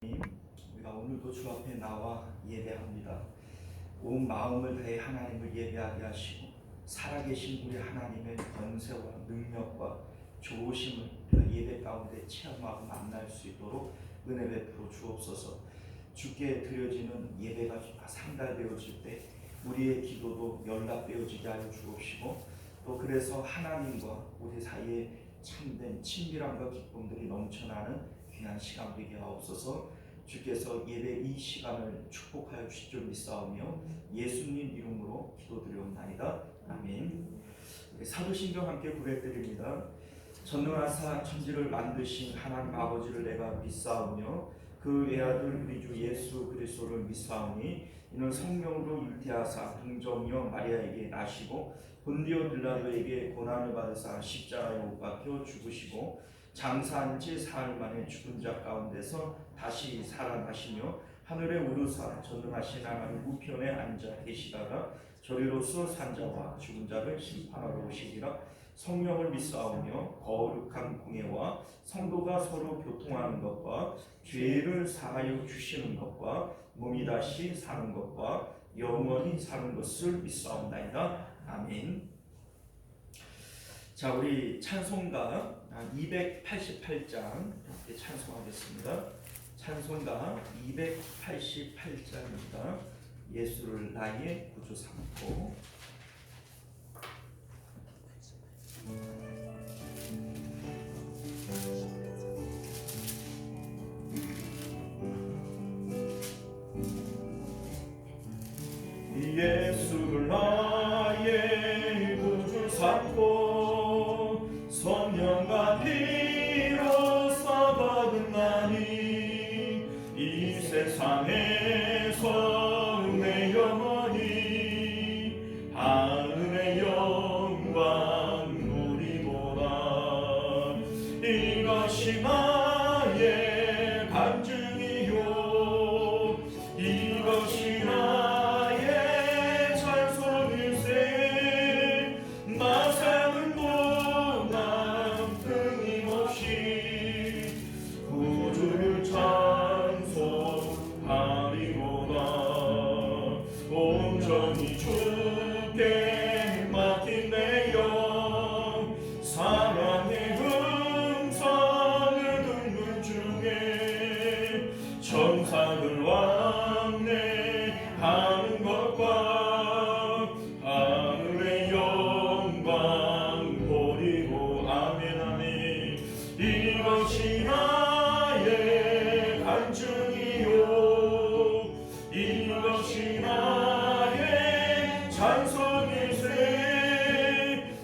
우리가 오늘도 주 앞에 나와 예배합니다. 온 마음을 다해 하나님을 예배하게 하시고 살아계신 우리 하나님의 권세와 능력과 좋으심을 우리가 예배 가운데 체험하고 만날 수 있도록 은혜 베풀어 주옵소서. 주께 드려지는 예배가 상달되어질 때 우리의 기도도 연락되어지게 하여 주옵시고, 또 그래서 하나님과 우리 사이에 참된 친밀함과 기쁨들이 넘쳐나는 귀한 시간 되게 하옵소서. 주께서 예배 이 시간을 축복하여 주실 줄 믿사오며 예수님 이름으로 기도드리옵나이다. 아멘. 사도신경 함께 고백드립니다. 전능하사 천지를 만드신 하나님 아버지를 내가 믿사오며 그 외아들 우리 주 예수 그리스도를 믿사오니 이는 성령으로 잉태하사 동정녀 마리아에게 나시고 본디오 빌라도에게 고난을 받으사 십자가에 못 박혀 죽으시고 장사한 지 사흘 만에 죽은 자 가운데서 다시 살아나시며 하늘에 오르사 전능하신 하나님 우편에 앉아 계시다가 저리로서 산자와 죽은 자를 심판하러 오시리라. 성령을 믿사오며 거룩한 공예와 성도가 서로 교통하는 것과 죄를 사하여 주시는 것과 몸이 다시 사는 것과 영원히 사는 것을 믿사옵나이다. 아멘. 자, 우리 찬송가 288장 함께 찬송하겠습니다. 찬송가 288장입니다. 예수를 나의 구주 삼고. 예수를 나의 구주 삼고 성령과 피로 사받은나니 이 세상에서 내 영혼이 하늘의 영광 누리보다. 이것이 나의 간증이요 이것이 나의 찬송일세. 나 사는 동안 끊임없이 구주를 찬송하리로다. 온전히 주께 맡긴 내 영 사랑의 음성을 듣는 중에 천사들 왕래하는 것과 하늘의 영광 보리고. 아멘 아멘. 이것이 나의 간증이요 이것이 나의 찬송일세.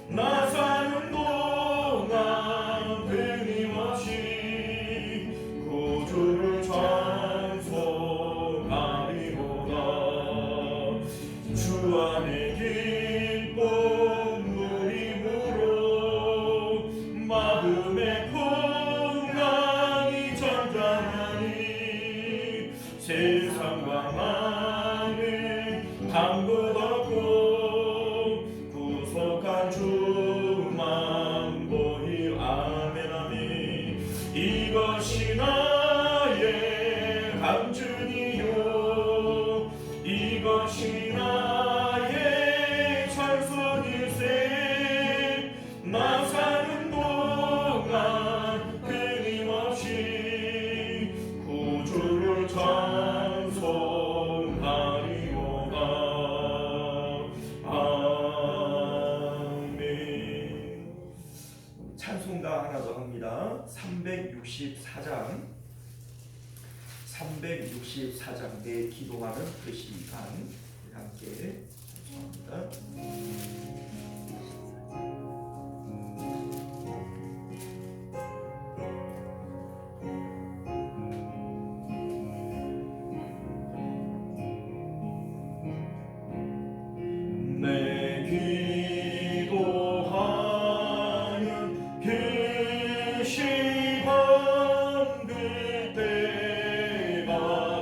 나 사는 동안 끊임없이 구주를 찬송하리로다. 주 안에 기쁨 누림으로 마음의 풍랑이 잔잔하니 세상과 많은 강도 없고 구속한 주만 보이. 아멘 아멘. 이것이 나의 간증이요 이것이 나의 찬송일세. 나 사는 동안 끊임없이 구주를 찬송하리로다. 아멘. 찬송가 하나 더 합니다. 364장 내 기도하는 그 시간 함께 찬송합니다. 내 기도하는 그 시간 그때가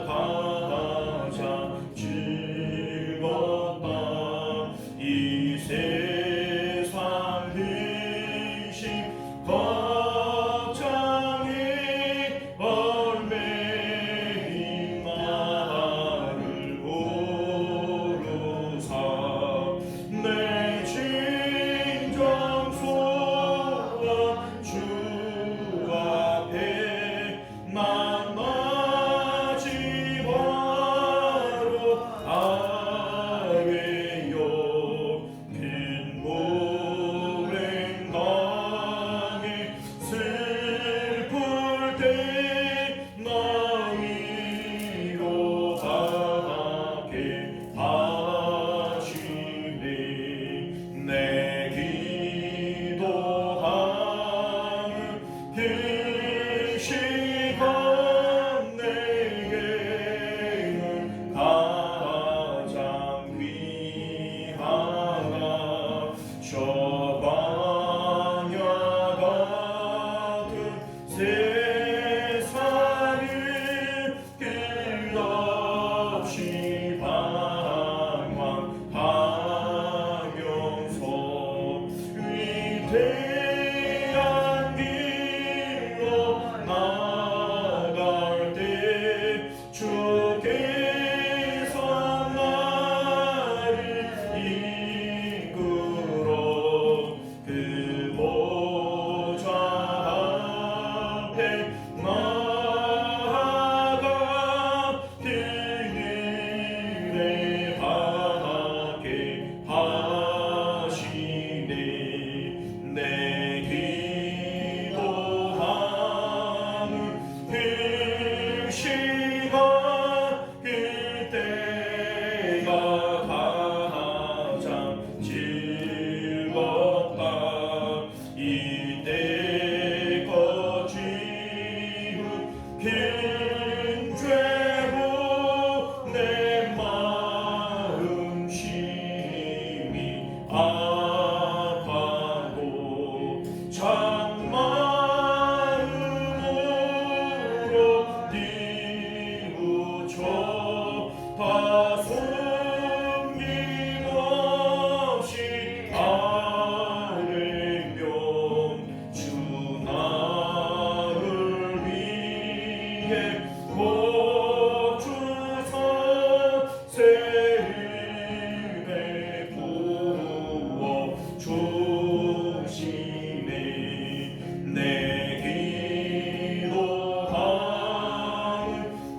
가장 즐겁다. 이 세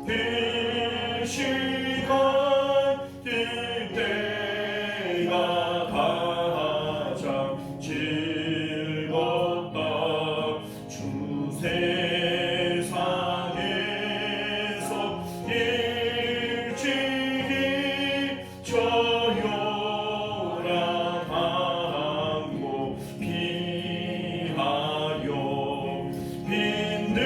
그 시간 그때가 가장 즐겁다. 주 세상에서 일찍이 저요란 항구 피하여 빈들에서나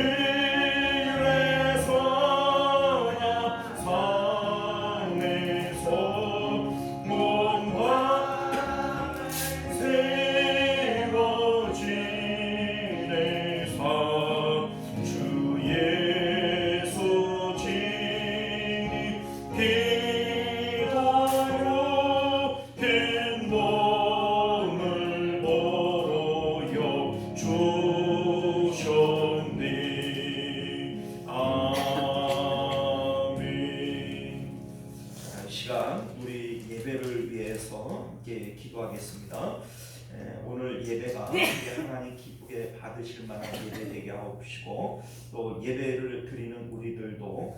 산에서 몸과 세워지네. 사 주 예수 지니 기도로 큰 몸을 보여 주셨네. 아멘. 이 시간 우리 예배를 위해서 함께 기도하겠습니다. 오늘 예배가 우리 하나님 기쁘게 받으실 만한 예배 되게 하옵시고, 또 예배를 드리는 우리들도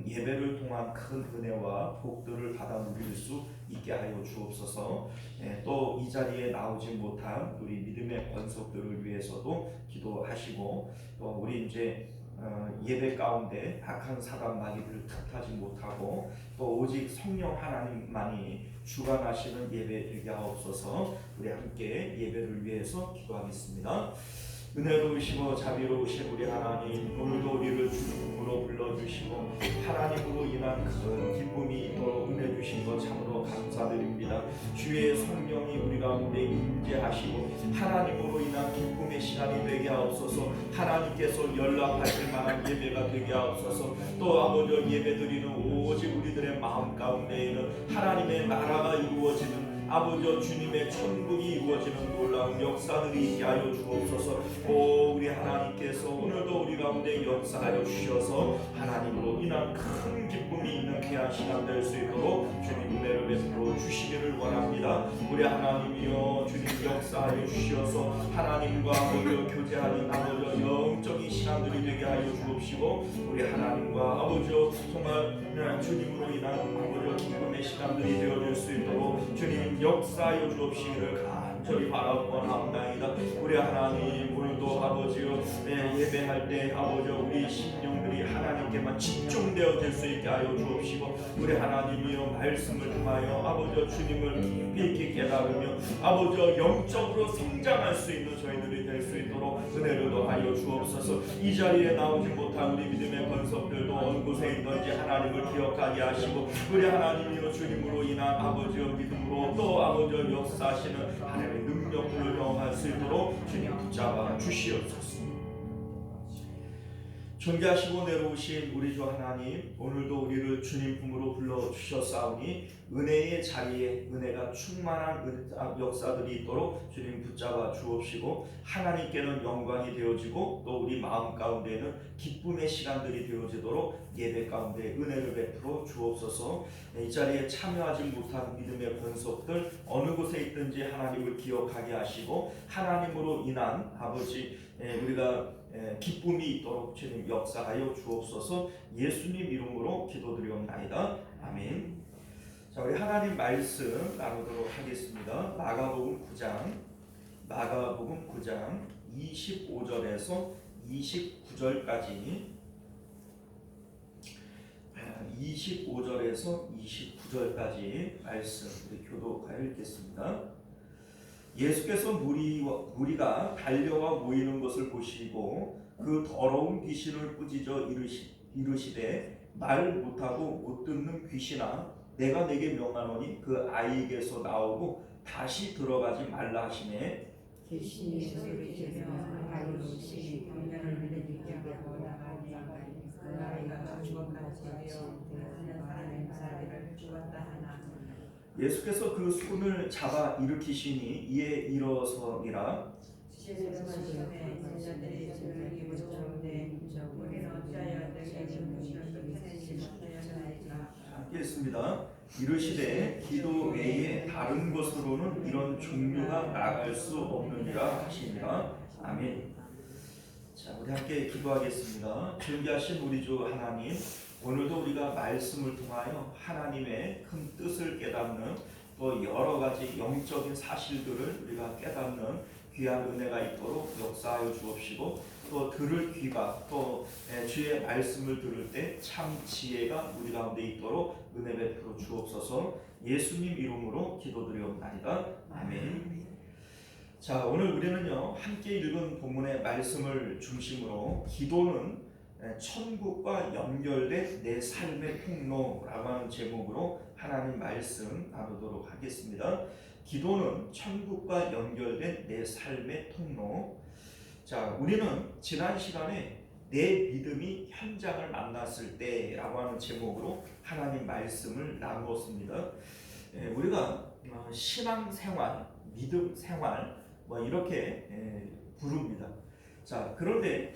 예배를 통한 큰 은혜와 복들을 받아 누릴 수 있게 하여 주옵소서. 또 이 자리에 나오지 못한 우리 믿음의 권속들을 위해서도 기도하시고, 또 우리 이제 예배 가운데 악한 사단 마귀를 탓하지 못하고 또 오직 성령 하나님만이 주관하시는 예배 되게 하옵소서. 우리 함께 예배를 위해서 기도하겠습니다. 은혜로우시고 자비로우신 우리 하나님, 오늘도 우리를 주님으로 불러주시고 하나님으로 인한 큰 기쁨이 있도록 은혜 주신 것 참으로 감사드립니다. 주의 성령이 우리 가운데 임재하시고 하나님으로 인한 기쁨의 시간이 되게 하옵소서. 하나님께서 연락하실 만한 예배가 되게 하옵소서. 또 아버지 예배드리는 오직 우리들의 마음 가운데에는 하나님의 나라가 이루어지는 아버지 주님의 천국이 이루어지는 놀라운 역사들이 있게 하여 주옵소서. 오 우리 하나님께서 오늘도 우리 가운데 역사하여 주셔서 하나님으로 인한 큰 기쁨이 있는 귀한 시간 될 수 있도록 주님 은혜를 베풀어 주시기를 원합니다. 우리 하나님이여 주님 역사하여 주셔서 하나님과 아버지 교제하는 아버지 영적인 시간들이 되게 하여 주옵시고, 우리 하나님과 아버지 정말 주님으로 인한 아버지 기쁨의 시간들이 되어질 수 있도록 주님 역사하여 주옵시기를 간절히 바라옵나이다. 우리 하나님 오늘도 아버지여 예배할 때 아버지 우리 심령들이 하나님께만 집중되어질 수 있게 하여 주옵시고, 우리 하나님이여 말씀을 통하여 아버지 주님을 깊이 깨달으며 아버지 영적으로 성장할 수 있는 저희들이 될 수 있도록 은혜를 더하여 주옵소서. 이 자리에 나오지 못한 우리 믿음의 권속들도 어느 곳에 있는지 하나님을 기억하게 하시고, 우리 하나님이여 주님으로 인한 아버지여 믿음으로 또 아버지 역사하시는 하나님의 능력을 경험할 수 있도록 주님 붙잡아 주시옵소서. 존귀하시고 내려오신 우리 주 하나님, 오늘도 우리를 주님 품으로 불러주셨사오니 은혜의 자리에 은혜가 충만한 역사들이 있도록 주님 붙잡아 주옵시고, 하나님께는 영광이 되어지고 또 우리 마음 가운데는 기쁨의 시간들이 되어지도록 예배 가운데 은혜를 베풀어 주옵소서. 이 자리에 참여하지 못한 믿음의 권속들 어느 곳에 있든지 하나님을 기억하게 하시고 하나님으로 인한 아버지 우리가 기쁨이 있도록 주님 역사하여 주옵소서. 예수님 이름으로 기도드리옵나이다. 아멘. 자, 우리 하나님 말씀 나누도록 하겠습니다. 마가복음 9장 25절에서 29절까지 25절에서 29절까지 말씀 우리 교독하여 읽겠습니다. 예수께서 무리가 달려와 모이는 것을 보시고 그 더러운 귀신을 꾸짖어 이르시되 말 못하고 못 듣는 귀신아, 내가 내게 명하노니 그 아이에게서 나오고 다시 들어가지 말라 하시매, 귀신이 소리치며 아이로시 병면을 내리게 하고 나가니 그 아이가 죽음같이 되어 하는 바람의 사례를 죽었다 하나. 예수께서 그 손을 잡아 일으키시니 이에 일어서니라. 함께 했습니다. 이르시되 기도 외에 다른 것으로는 이런 종류가 나갈 수 없느니라 하시니라. 아멘. 자, 우리 함께 기도하겠습니다. 존귀하신 우리 주 하나님, 오늘도 우리가 말씀을 통하여 하나님의 큰 뜻을 깨닫는 또 여러 가지 영적인 사실들을 우리가 깨닫는 귀한 은혜가 있도록 역사하여 주옵시고, 또 들을 귀가 또 주의 말씀을 들을 때 참 지혜가 우리 가운데 있도록 은혜 베풀어 주옵소서. 예수님 이름으로 기도드리옵나이다. 아멘. 자, 오늘 우리는요 함께 읽은 본문의 말씀을 중심으로 기도는 천국과 연결된 내 삶의 통로라고 하는 제목으로 하나님 말씀 나누도록 하겠습니다. 기도는 천국과 연결된 내 삶의 통로. 자, 우리는 지난 시간에 내 믿음이 현장을 만났을 때라고 하는 제목으로 하나님 말씀을 나누었습니다. 우리가 신앙생활, 믿음생활 이렇게 부릅니다. 자, 그런데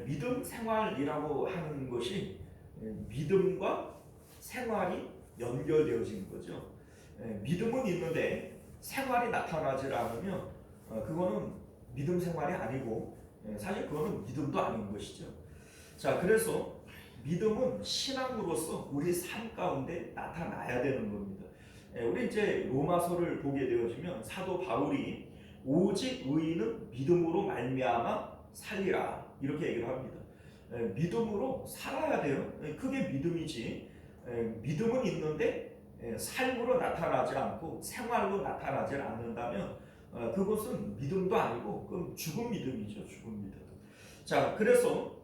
믿음 생활이라고 하는 것이 믿음과 생활이 연결되어진 거죠. 믿음은 있는데 생활이 나타나지 않으면 그거는 믿음 생활이 아니고 사실 그거는 믿음도 아닌 것이죠. 자, 그래서 믿음은 신앙으로서 우리 삶 가운데 나타나야 되는 겁니다. 우리 이제 로마서를 보게 되어지면 사도 바울이 오직 의인은 믿음으로 말미암아 살리라 이렇게 얘기를 합니다. 믿음으로 살아야 돼요. 그게 믿음이지. 믿음은 있는데 삶으로 나타나지 않고 생활로 나타나지 않는다면 그것은 믿음도 아니고 그건 죽은 믿음이죠. 죽은 믿음. 자, 그래서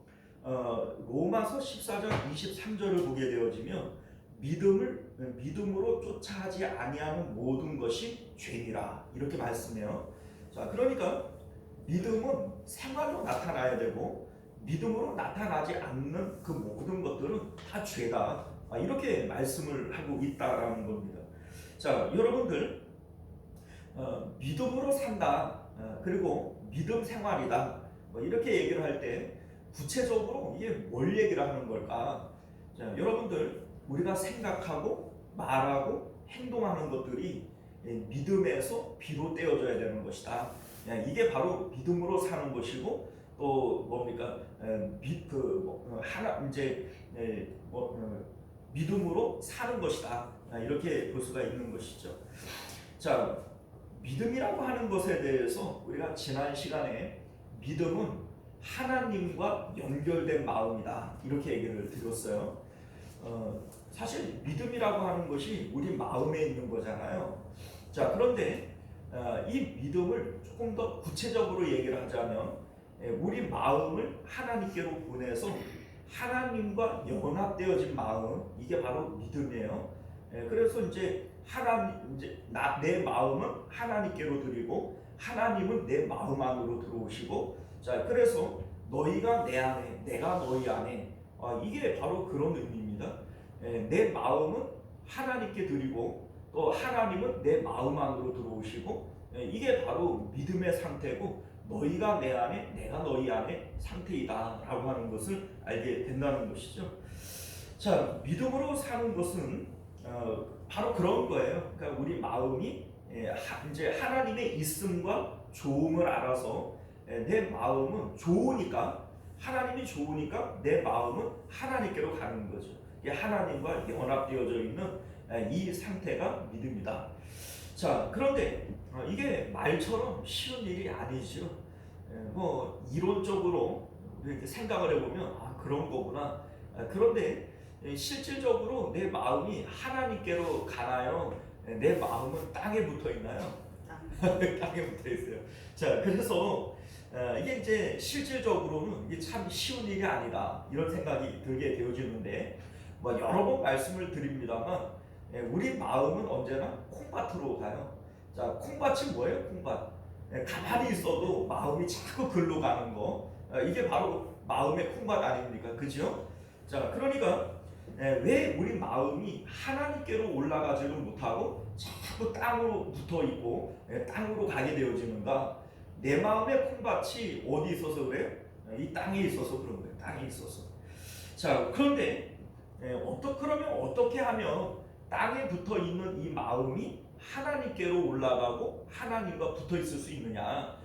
로마서 14장 23절을 보게 되어지면 믿음으로 쫓아하지 아니하는 모든 것이 죄니라 이렇게 말씀해요. 자, 그러니까 믿음은 생활로 나타나야 되고 믿음으로 나타나지 않는 그 모든 것들은 다 죄다. 이렇게 말씀을 하고 있다라는 겁니다. 자, 여러분들 믿음으로 산다. 그리고 믿음 생활이다. 이렇게 얘기를 할 때 구체적으로 이게 뭘 얘기를 하는 걸까? 자, 여러분들 우리가 생각하고 말하고 행동하는 것들이 믿음에서 비롯되어져야 되는 것이다. 이게 바로 믿음으로 사는 것이고 또 뭡니까? 믿음으로 사는 것이다. 이렇게 볼 수가 있는 것이죠. 자, 믿음이라고 하는 것에 대해서 우리가 지난 시간에 믿음은 하나님과 연결된 마음이다. 이렇게 얘기를 드렸어요. 사실 믿음이라고 하는 것이 우리 마음에 있는 거잖아요. 자, 그런데 이 믿음을 조금 더 구체적으로 얘기를 하자면 우리 마음을 하나님께로 보내서 하나님과 연합되어진 마음, 이게 바로 믿음이에요. 그래서 이제 내 마음은 하나님께로 드리고 하나님은 내 마음 안으로 들어오시고, 자, 그래서 너희가 내 안에, 내가 너희 안에, 이게 바로 그런 의미입니다. 내 마음은 하나님께 드리고 또 하나님은 내 마음 안으로 들어오시고, 이게 바로 믿음의 상태고 너희가 내 안에 내가 너희 안에 상태이다 라고 하는 것을 알게 된다는 것이죠. 자, 믿음으로 사는 것은 바로 그런 거예요. 그러니까 우리 마음이 이제 하나님의 있음과 좋음을 알아서 내 마음은 좋으니까, 하나님이 좋으니까 내 마음은 하나님께로 가는 거죠. 하나님과 연합되어져 있는 이 상태가 믿음이다. 자, 그런데 이게 말처럼 쉬운 일이 아니죠. 이론적으로 이렇게 생각을 해보면 그런 거구나. 그런데 실질적으로 내 마음이 하나님께로 가나요? 내 마음은 땅에 붙어 있나요? 땅에 붙어 있어요. 자, 그래서 이게 이제 실질적으로는 이게 참 쉬운 일이 아니다 이런 생각이 들게 되어지는데, 여러 번 말씀을 드립니다만 우리 마음은 언제나 콩밭으로 가요. 자, 콩밭이 뭐예요? 콩밭. 가만히 있어도 마음이 자꾸 글로 가는 거, 이게 바로 마음의 콩밭 아닙니까? 그죠? 자, 그러니까 왜 우리 마음이 하나님께로 올라가지를 못하고 자꾸 땅으로 붙어 있고 땅으로 가게 되어지는가? 내 마음의 콩밭이 어디 있어서 그래요? 이 땅에 있어서 그런 거예요. 땅에 있어서. 자, 그런데 그러면 어떻게 하면 땅에 붙어 있는 이 마음이 하나님께로 올라가고 하나님과 붙어 있을 수 있느냐?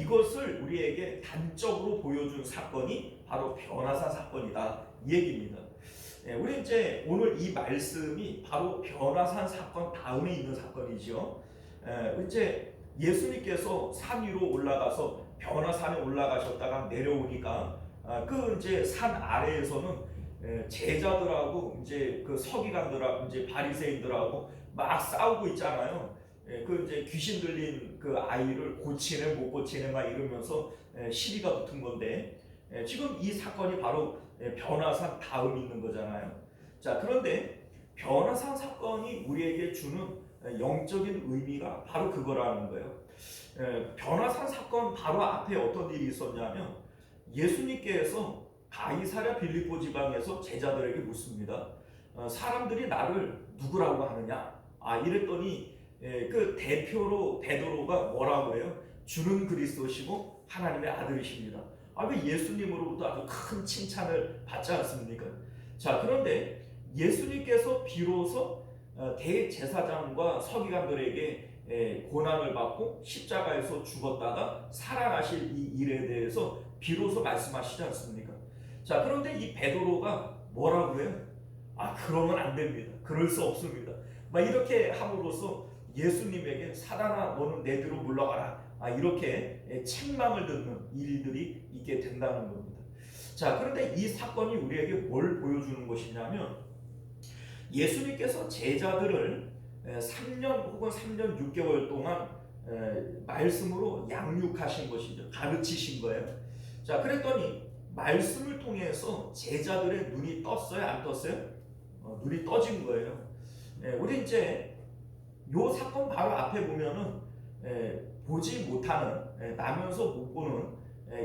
이것을 우리에게 단적으로 보여준 사건이 바로 변화산 사건이다, 이 얘기입니다. 우리 이제 오늘 이 말씀이 바로 변화산 사건 다음에 있는 사건이죠. 이제 예수님께서 산 위로 올라가서 변화산에 올라가셨다가 내려오니까 그 이제 산 아래에서는 제자들하고 이제 그 서기관들하고 이제 바리새인들하고 막 싸우고 있잖아요. 그 이제 귀신 들린 그 아이를 고치네 못 고치네 막 이러면서 시비가 붙은 건데 지금 이 사건이 바로 변화산 다음 있는 거잖아요. 자, 그런데 변화산 사건이 우리에게 주는 영적인 의미가 바로 그거라는 거예요. 변화산 사건 바로 앞에 어떤 일이 있었냐면 예수님께서 가이사랴 빌립보 지방에서 제자들에게 묻습니다. 사람들이 나를 누구라고 하느냐? 이랬더니 그 대표로 베드로가 뭐라고 해요? 주는 그리스도시고 하나님의 아들이십니다. 그 예수님으로부터 아주 큰 칭찬을 받지 않습니까? 자, 그런데 예수님께서 비로소 대제사장과 서기관들에게 고난을 받고 십자가에서 죽었다가 살아나실 이 일에 대해서 비로소 말씀하시지 않습니까? 자, 그런데 이 베드로가 뭐라고 해요? 그러면 안 됩니다. 그럴 수 없습니다. 막 이렇게 함으로써 예수님에게 사단아 너는 내 뒤로 물러가라. 이렇게 책망을 듣는 일들이 있게 된다는 겁니다. 자, 그런데 이 사건이 우리에게 뭘 보여주는 것이냐면 예수님께서 제자들을 3년 혹은 3년 6개월 동안 말씀으로 양육하신 것이죠. 가르치신 거예요. 자, 그랬더니 말씀을 통해서 제자들의 눈이 떴어요? 안 떴어요? 눈이 떠진 거예요. 우리 이제 요 사건 바로 앞에 보면은 보지 못하는 나면서 못 보는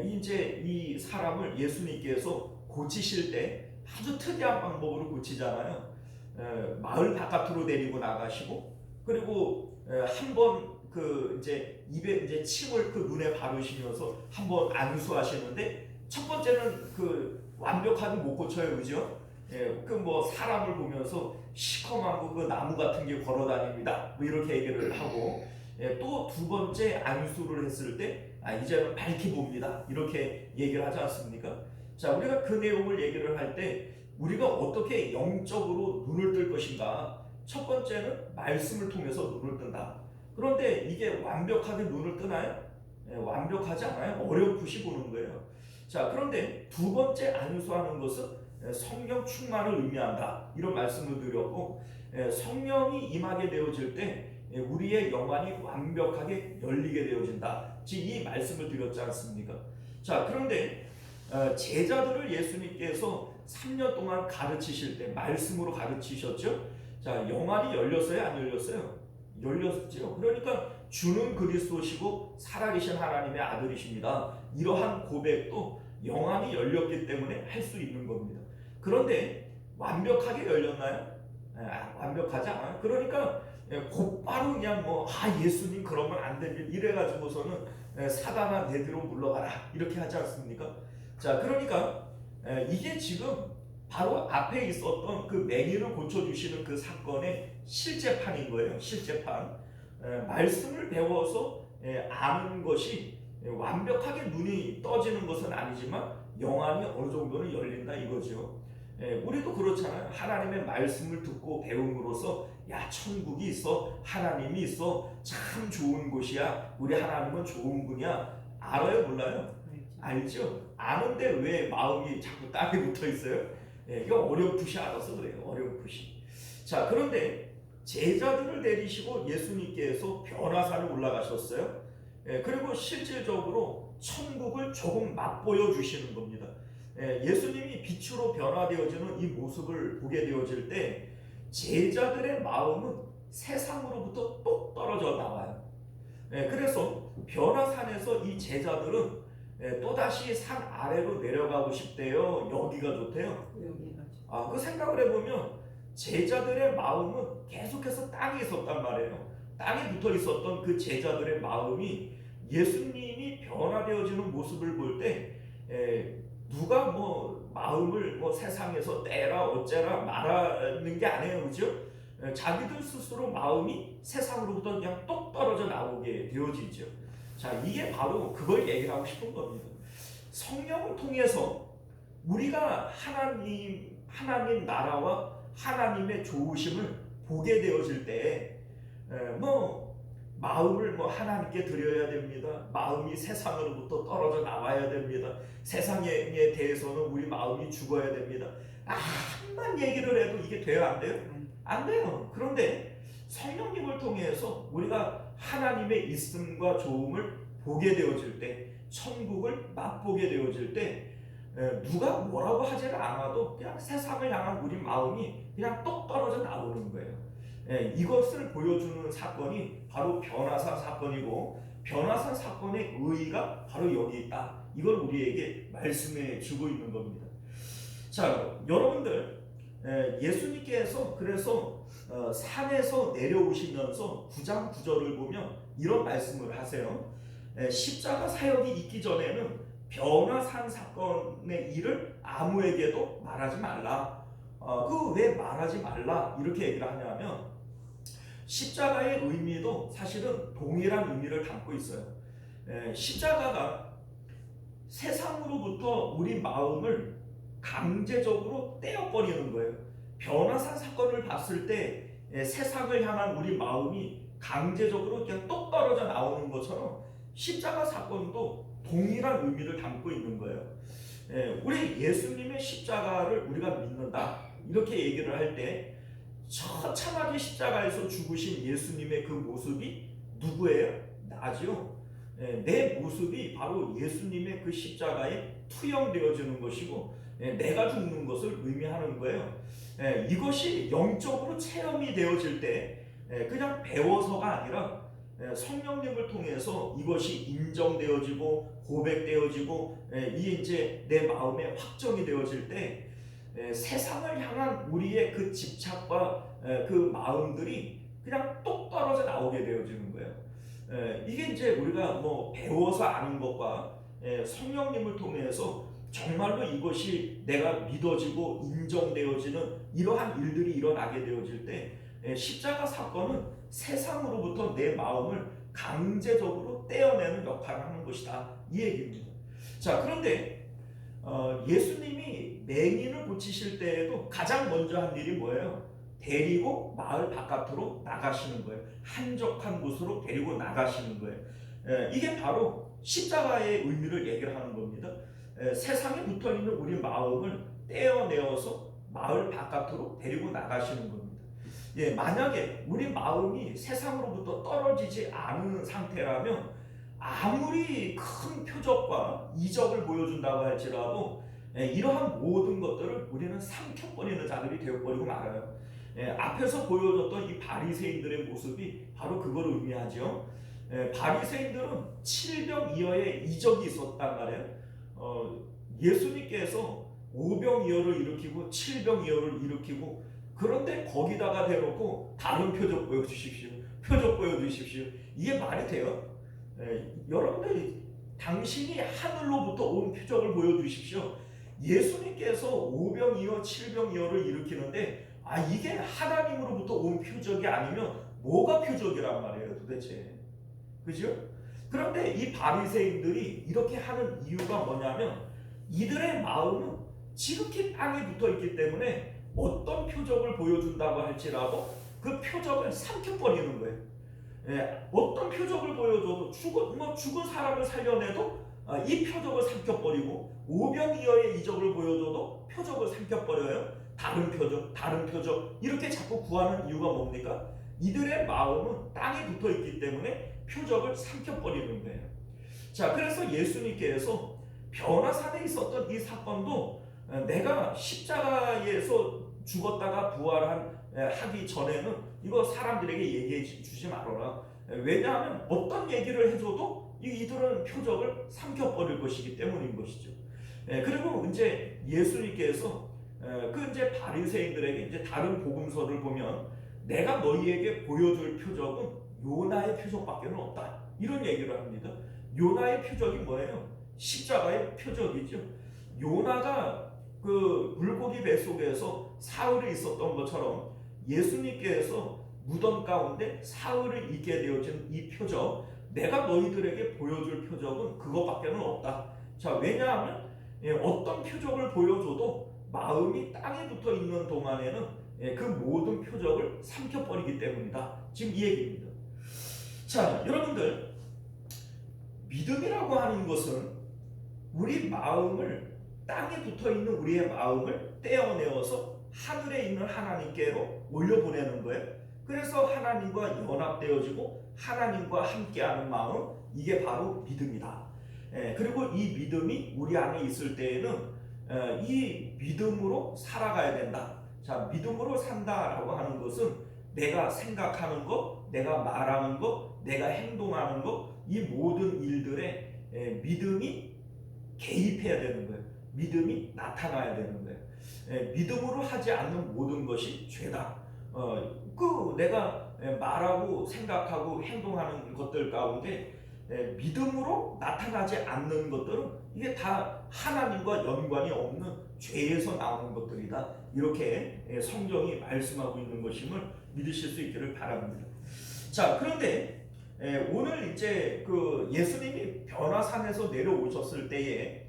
이제 이 사람을 예수님께서 고치실 때 아주 특이한 방법으로 고치잖아요. 마을 바깥으로 데리고 나가시고 그리고 한번 그 이제 입에 이제 침을 그 눈에 바르시면서 한번 안수하시는데 첫 번째는 그 완벽하게 못 고쳐요, 그죠? 그 뭐 사람을 보면서 시커먼 그 나무 같은 게 걸어다닙니다. 뭐 이렇게 얘기를 하고 또 두 번째 안수를 했을 때 이제는 밝히 봅니다. 이렇게 얘기를 하지 않습니까? 자, 우리가 그 내용을 얘기를 할 때 우리가 어떻게 영적으로 눈을 뜰 것인가? 첫 번째는 말씀을 통해서 눈을 뜬다. 그런데 이게 완벽하게 눈을 뜨나요? 완벽하지 않아요. 어렴풋이 보는 거예요. 자, 그런데 두 번째 안수하는 것은 성령 충만을 의미한다. 이런 말씀을 드렸고 성령이 임하게 되어질 때 우리의 영안이 완벽하게 열리게 되어진다. 즉 이 말씀을 드렸지 않습니까? 자, 그런데 제자들을 예수님께서 3년 동안 가르치실 때 말씀으로 가르치셨죠. 자, 영안이 열렸어요? 안 열렸어요? 열렸죠. 그러니까 주는 그리스도시고 살아계신 하나님의 아들이십니다. 이러한 고백도 영안이 열렸기 때문에 할 수 있는 겁니다. 그런데 완벽하게 열렸나요? 완벽하지 않아요. 그러니까 곧바로 그냥 예수님 그러면 안 됩니다. 이래가지고서는 사단아 내 뒤로 물러가라 이렇게 하지 않습니까? 자, 그러니까 이게 지금 바로 앞에 있었던 그 맹인을 고쳐주시는 그 사건의 실제판인 거예요. 실제판. 말씀을 배워서 아는 것이 완벽하게 눈이 떠지는 것은 아니지만 영안이 어느 정도는 열린다 이거죠. 우리도 그렇잖아요. 하나님의 말씀을 듣고 배움으로써 천국이 있어, 하나님이 있어, 참 좋은 곳이야, 우리 하나님은 좋은 분이야. 알아요, 몰라요? 알죠? 아는데 왜 마음이 자꾸 땅에 붙어 있어요? 이거 어렴풋이 알아서 그래요. 어렴풋이. 자, 그런데 제자들을 데리시고 예수님께서 변화산에 올라가셨어요. 그리고 실질적으로 천국을 조금 맛보여 주시는 겁니다. 예수님이 빛으로 변화되어지는 이 모습을 보게 되어질 때 제자들의 마음은 세상으로부터 똑 떨어져 나와요. 그래서 변화산에서 이 제자들은 또다시 산 아래로 내려가고 싶대요. 여기가 좋대요. 그 생각을 해보면 제자들의 마음은 계속해서 땅에 있었단 말이에요. 땅에 붙어 있었던 그 제자들의 마음이 예수님이 변화되어지는 모습을 볼 때 누가 마음을 세상에서 떼라 어째라 말하는 게 아니에요, 그죠? 자기들 스스로 마음이 세상으로부터 그냥 똑 떨어져 나오게 되어지죠. 자, 이게 바로 그걸 얘기하고 싶은 겁니다. 성령을 통해서 우리가 하나님 하나님 나라와 하나님의 좋으심을 보게 되어질 때 마음을 하나님께 드려야 됩니다. 마음이 세상으로부터 떨어져 나와야 됩니다. 세상에 대해서는 우리 마음이 죽어야 됩니다. 한만 얘기를 해도 이게 돼요? 안 돼요? 안 돼요. 그런데 성령님을 통해서 우리가 하나님의 있음과 좋음을 보게 되어질 때, 천국을 맛보게 되어질 때 누가 뭐라고 하지를 않아도 그냥 세상을 향한 우리 마음이 그냥 똑 떨어져 나오는 거예요. 이것을 보여주는 사건이 바로 변화산 사건이고, 변화산 사건의 의의가 바로 여기 있다. 이걸 우리에게 말씀해 주고 있는 겁니다. 자, 여러분들, 예수님께서 그래서 산에서 내려오시면서 9장 9절을 보면 이런 말씀을 하세요. 십자가 사역이 있기 전에는 변화산 사건의 일을 아무에게도 말하지 말라. 그 왜 말하지 말라 이렇게 얘기를 하냐면, 십자가의 의미도 사실은 동일한 의미를 담고 있어요. 십자가가 세상으로부터 우리 마음을 강제적으로 떼어버리는 거예요. 변화산 사건을 봤을 때 세상을 향한 우리 마음이 강제적으로 그냥 똑 떨어져 나오는 것처럼 십자가 사건도 동일한 의미를 담고 있는 거예요. 우리 예수님의 십자가를 우리가 믿는다 이렇게 얘기를 할 때, 처참하게 십자가에서 죽으신 예수님의 그 모습이 누구예요? 나죠. 내 모습이 바로 예수님의 그 십자가에 투영되어지는 것이고, 내가 죽는 것을 의미하는 거예요. 이것이 영적으로 체험이 되어질 때 그냥 배워서가 아니라 성령님을 통해서 이것이 인정되어지고 고백되어지고, 이게 이제 내 마음에 확정이 되어질 때 세상을 향한 우리의 그 집착과 그 마음들이 그냥 똑 떨어져 나오게 되어지는 거예요. 이게 이제 우리가 배워서 아는 것과 성령님을 통해서 정말로 이것이 내가 믿어지고 인정되어지는 이러한 일들이 일어나게 되어질 때, 십자가 사건은 세상으로부터 내 마음을 강제적으로 떼어내는 역할을 하는 것이다, 이 얘기입니다. 자, 그런데 예수님이 맹인을 고치실 때에도 가장 먼저 한 일이 뭐예요? 데리고 마을 바깥으로 나가시는 거예요. 한적한 곳으로 데리고 나가시는 거예요. 이게 바로 십자가의 의미를 얘기를 하는 겁니다. 세상에 붙어있는 우리 마음을 떼어내어서 마을 바깥으로 데리고 나가시는 겁니다. 만약에 우리 마음이 세상으로부터 떨어지지 않은 상태라면 아무리 큰 표적과 이적을 보여준다고 할지라도 이러한 모든 것들을 우리는 삼켜버리는 자들이 되어버리고 말아요. 앞에서 보여줬던 이 바리새인들의 모습이 바로 그걸 의미하죠. 바리새인들은 7병이어의 이적이 있었단 말이에요. 예수님께서 5병이어를 일으키고 7병이어를 일으키고, 그런데 거기다가 대놓고 다른 표적 보여주십시오. 표적 보여주십시오. 이게 말이 돼요? 여러분들, 당신이 하늘로부터 온 표적을 보여주십시오. 예수님께서 5병이어 7병이어를 일으키는데 이게 하나님으로부터 온 표적이 아니면 뭐가 표적이란 말이에요 도대체, 그죠? 그런데 이 바리새인들이 이렇게 하는 이유가 뭐냐면, 이들의 마음은 지극히 땅에 붙어있기 때문에 어떤 표적을 보여준다고 할지라도 그 표적을 삼켜버리는 거예요. 어떤 표적을 보여줘도 죽은 사람을 살려내도 이 표적을 삼켜버리고, 오병이어의 이적을 보여줘도 표적을 삼켜버려요. 다른 표적 이렇게 자꾸 구하는 이유가 뭡니까? 이들의 마음은 땅에 붙어있기 때문에 표적을 삼켜버리는 거예요. 자, 그래서 예수님께서 변화산에 있었던 이 사건도 내가 십자가에서 죽었다가 부활하기 전에는 이거 사람들에게 얘기해 주지 말아라. 왜냐하면 어떤 얘기를 해줘도 이들은 표적을 삼켜버릴 것이기 때문인 것이죠. 그리고 이제 예수님께서 이제 바리새인들에게 이제 다른 복음서를 보면 내가 너희에게 보여줄 표적은 요나의 표적밖에 없다, 이런 얘기를 합니다. 요나의 표적이 뭐예요? 십자가의 표적이죠. 요나가 그 물고기 뱃속에서 사흘을 있었던 것처럼 예수님께서 무덤 가운데 사흘을 있게 되어진 이 표적, 내가 너희들에게 보여줄 표적은 그것밖에 없다. 자, 왜냐하면 어떤 표적을 보여줘도 마음이 땅에 붙어 있는 동안에는 그 모든 표적을 삼켜버리기 때문이다. 지금 이 얘기입니다. 자, 여러분들, 믿음이라고 하는 것은 우리 마음을, 땅에 붙어 있는 우리의 마음을 떼어내어서 하늘에 있는 하나님께로 올려보내는 거예요. 그래서 하나님과 연합되어지고 하나님과 함께하는 마음, 이게 바로 믿음이다. 그리고 이 믿음이 우리 안에 있을 때에는 이 믿음으로 살아가야 된다. 자, 믿음으로 산다라고 하는 것은 내가 생각하는 것, 내가 말하는 것, 내가 행동하는 것, 이 모든 일들에 믿음이 개입해야 되는 거예요. 믿음이 나타나야 되는 거예요. 믿음으로 하지 않는 모든 것이 죄다. 내가 말하고 생각하고 행동하는 것들 가운데 믿음으로 나타나지 않는 것들은 이게 다 하나님과 연관이 없는 죄에서 나오는 것들이다. 이렇게 성경이 말씀하고 있는 것임을 믿으실 수 있기를 바랍니다. 자, 그런데 오늘 이제 그 예수님이 변화산에서 내려오셨을 때에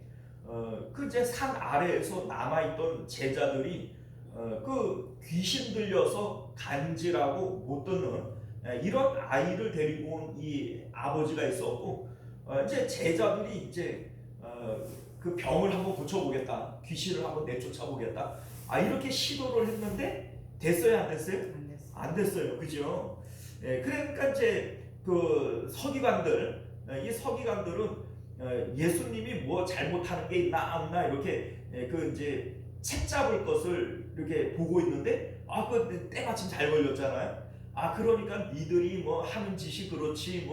그 이제 산 아래에서 남아있던 제자들이 그 귀신 들려서 간질하고 못 듣는 이런 아이를 데리고 온 이 아버지가 있었고, 이제 제자들이 이제 그 병을 한번 고쳐보겠다, 귀신을 한번 내쫓아보겠다, 이렇게 시도를 했는데 됐어요, 안 됐어요? 안 됐어요, 그죠? 그러니까 이제 그 서기관들, 이 서기관들은 예수님이 뭐 잘못하는 게 있나 없나 이렇게 그 이제 책 잡을 것을 이렇게 보고 있는데, 그 때마침 잘 걸렸잖아요. 그러니까 니들이 뭐 하는 짓이 그렇지,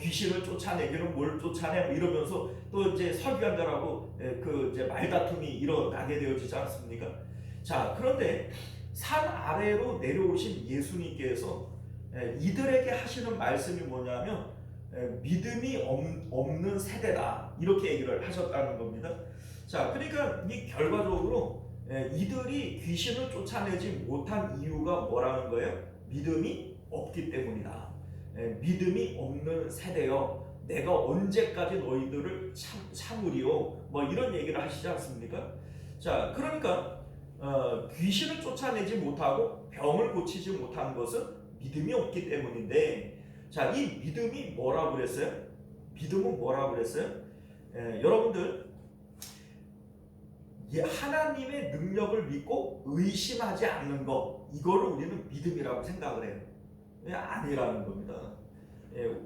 귀신을 쫓아내기는 뭘 쫓아내, 뭐 이러면서 또 이제 서기관들하고 그 이제 말다툼이 일어나게 되어지지 않습니까? 자, 그런데 산 아래로 내려오신 예수님께서 이들에게 하시는 말씀이 뭐냐면 믿음이 없는 세대다, 이렇게 얘기를 하셨다는 겁니다. 자, 그러니까 이 결과적으로 이들이 귀신을 쫓아내지 못한 이유가 뭐라는 거예요? 믿음이 없기 때문이다. 믿음이 없는 세대여, 내가 언제까지 너희들을 참으리요, 뭐 이런 얘기를 하시지 않습니까? 자, 그러니까 귀신을 쫓아내지 못하고 병을 고치지 못한 것은 믿음이 없기 때문인데, 자, 이 믿음이 뭐라고 그랬어요? 믿음은 뭐라고 그랬어요? 여러분들, 하나님의 능력을 믿고 의심하지 않는 것, 이거를 우리는 믿음이라고 생각을 해요. 아니라는 겁니다.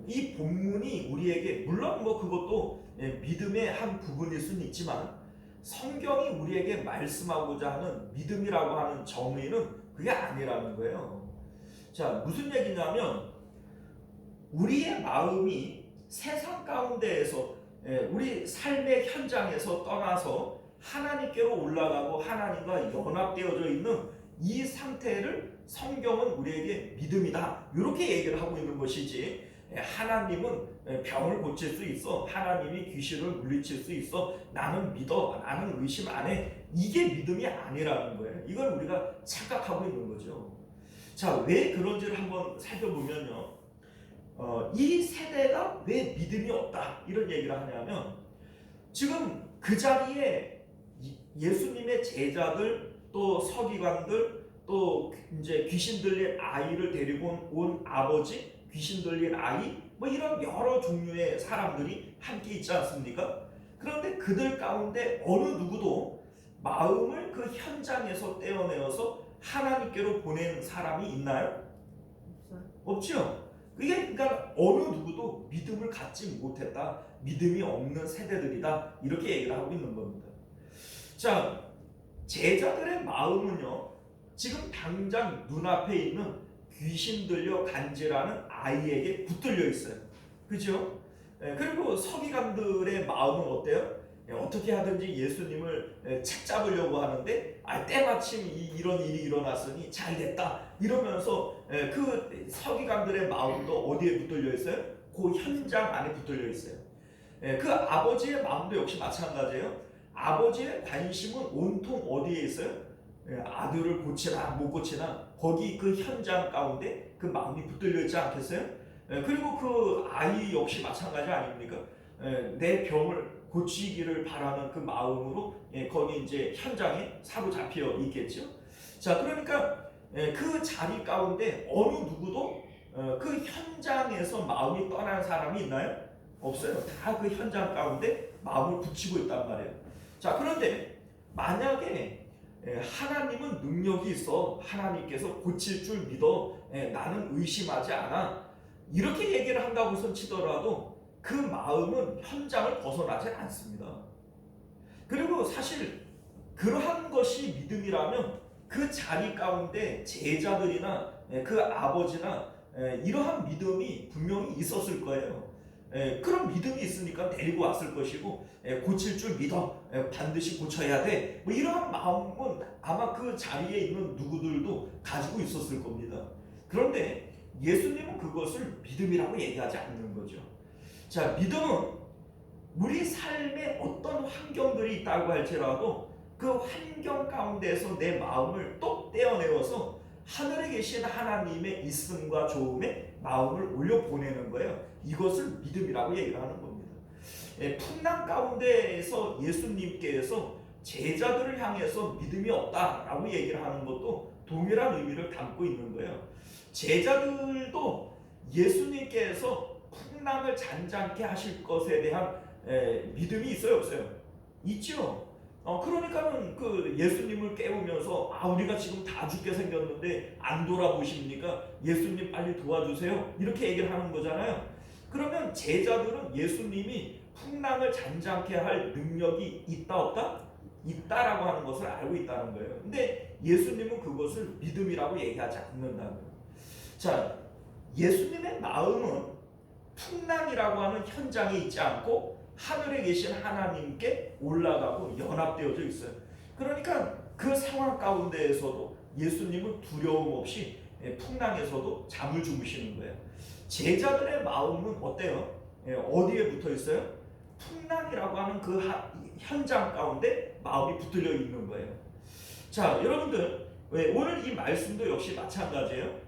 이 본문이 우리에게, 물론 뭐 그것도 믿음의 한 부분일 수는 있지만, 성경이 우리에게 말씀하고자 하는 믿음이라고 하는 정의는 그게 아니라는 거예요. 자, 무슨 얘기냐면 우리의 마음이 세상 가운데에서 우리 삶의 현장에서 떠나서 하나님께로 올라가고 하나님과 연합되어져 있는 이 상태를 성경은 우리에게 믿음이다, 이렇게 얘기를 하고 있는 것이지, 하나님은 병을 고칠 수 있어, 하나님이 귀신을 물리칠 수 있어, 나는 믿어, 나는 의심 안 해, 이게 믿음이 아니라는 거예요. 이걸 우리가 착각하고 있는 거죠. 자, 왜 그런지를 한번 살펴보면요, 이 세대가 왜 믿음이 없다 이런 얘기를 하냐면, 지금 그 자리에 예수님의 제자들, 또 서기관들, 또 이제 귀신 들린 아이를 데리고 온 아버지, 귀신 들린 아이, 뭐 이런 여러 종류의 사람들이 함께 있지 않습니까? 그런데 그들 가운데 어느 누구도 마음을 그 현장에서 떼어내어서 하나님께로 보낸 사람이 있나요? 없죠. 그게 그러니까 어느 누구도 믿음을 갖지 못했다, 믿음이 없는 세대들이다, 이렇게 얘기를 하고 있는 겁니다. 자, 제자들의 마음은요, 지금 당장 눈앞에 있는 귀신 들려 간질하는 아이에게 붙들려 있어요. 그죠? 그리고 서기관들의 마음은 어때요? 어떻게 하든지 예수님을 책 잡으려고 하는데, 때마침 이런 일이 일어났으니 잘 됐다 이러면서 그 서기관들의 마음도 어디에 붙들려 있어요? 그 현장 안에 붙들려 있어요. 그 아버지의 마음도 역시 마찬가지예요. 아버지의 관심은 온통 어디에 있어요? 아들을 고치나 못 고치나, 거기 그 현장 가운데 그 마음이 붙들려 있지 않겠어요? 그리고 그 아이 역시 마찬가지 아닙니까? 내 병을 고치기를 바라는 그 마음으로 거기 이제 현장에 사로잡혀 있겠죠. 자, 그러니까 그 자리 가운데 어느 누구도 그 현장에서 마음이 떠난 사람이 있나요? 없어요. 다 그 현장 가운데 마음을 붙이고 있단 말이에요. 자, 그런데 만약에 하나님은 능력이 있어, 하나님께서 고칠 줄 믿어, 나는 의심하지 않아, 이렇게 얘기를 한다고 치더라도 그 마음은 현장을 벗어나지 않습니다. 그리고 사실 그러한 것이 믿음이라면 그 자리 가운데 제자들이나 그 아버지나 이러한 믿음이 분명히 있었을 거예요. 그런 믿음이 있으니까 데리고 왔을 것이고, 고칠 줄 믿어, 반드시 고쳐야 돼, 뭐 이러한 마음은 아마 그 자리에 있는 누구들도 가지고 있었을 겁니다. 그런데 예수님은 그것을 믿음이라고 얘기하지 않는 거죠. 자, 믿음은 우리 삶에 어떤 환경들이 있다고 할지라도 그 환경 가운데서 내 마음을 똑 떼어내어서 하늘에 계신 하나님의 있음과 좋음에 마음을 올려보내는 거예요. 이것을 믿음이라고 얘기를 하는 겁니다. 풍랑 가운데에서 예수님께서 제자들을 향해서 믿음이 없다라고 얘기를 하는 것도 동일한 의미를 담고 있는 거예요. 제자들도 예수님께서 풍랑을 잔잔케 하실 것에 대한 믿음이 있어요, 없어요? 있죠. 그러니까는 그 예수님을 깨우면서 우리가 지금 다 죽게 생겼는데 안 돌아보십니까? 예수님 빨리 도와주세요. 이렇게 얘기를 하는 거잖아요. 그러면 제자들은 예수님이 풍랑을 잔잔케 할 능력이 있다 없다? 있다라고 하는 것을 알고 있다는 거예요. 근데 예수님은 그것을 믿음이라고 얘기하지 않는다는 거예요. 자, 예수님의 마음은 풍랑이라고 하는 현장에 있지 않고 하늘에 계신 하나님께 올라가고 연합되어져 있어요. 그러니까 그 상황 가운데에서도 예수님은 두려움 없이 풍랑에서도 잠을 주무시는 거예요. 제자들의 마음은 어때요? 어디에 붙어 있어요? 풍랑이라고 하는 그 현장 가운데 마음이 붙들려 있는 거예요. 자, 여러분들, 오늘 이 말씀도 역시 마찬가지예요.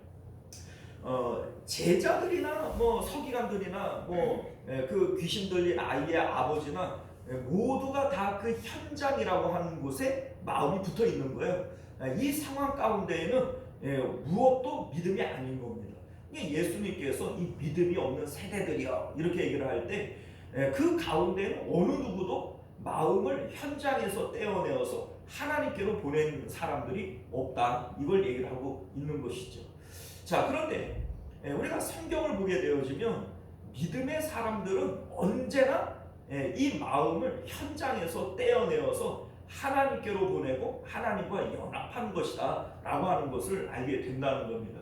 제자들이나 뭐 서기관들이나 그 귀신 들린 아이의 아버지나 모두가 다 그 현장이라고 하는 곳에 마음이 붙어 있는 거예요. 이 상황 가운데에는 무엇도 믿음이 아닌 겁니다. 예수님께서 이 믿음이 없는 세대들이요 이렇게 얘기를 할 때 그 가운데는 어느 누구도 마음을 현장에서 떼어내어서 하나님께로 보낸 사람들이 없다, 이걸 얘기를 하고 있는 것이죠. 자, 그런데 우리가 성경을 보게 되어지면 믿음의 사람들은 언제나 이 마음을 현장에서 떼어내어서 하나님께로 보내고 하나님과 연합한 것이다 라고 하는 것을 알게 된다는 겁니다.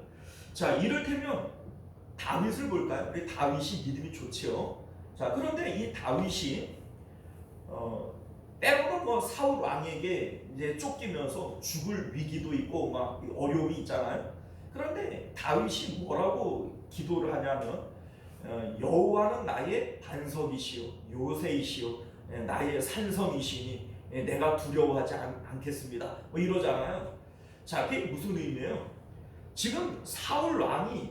자, 이를테면 다윗을 볼까요? 우리 다윗이 믿음이 좋지요. 자, 그런데 이 다윗이 때로는 뭐 사울 왕에게 이제 쫓기면서 죽을 위기도 있고 막 어려움이 있잖아요. 그런데 다윗이 뭐라고 기도를 하냐면 여호와는 나의 반석이시요 요새이시요 나의 산성이시니 내가 두려워하지 않겠습니다, 뭐 이러잖아요. 자, 그게 무슨 의미예요? 지금 사울 왕이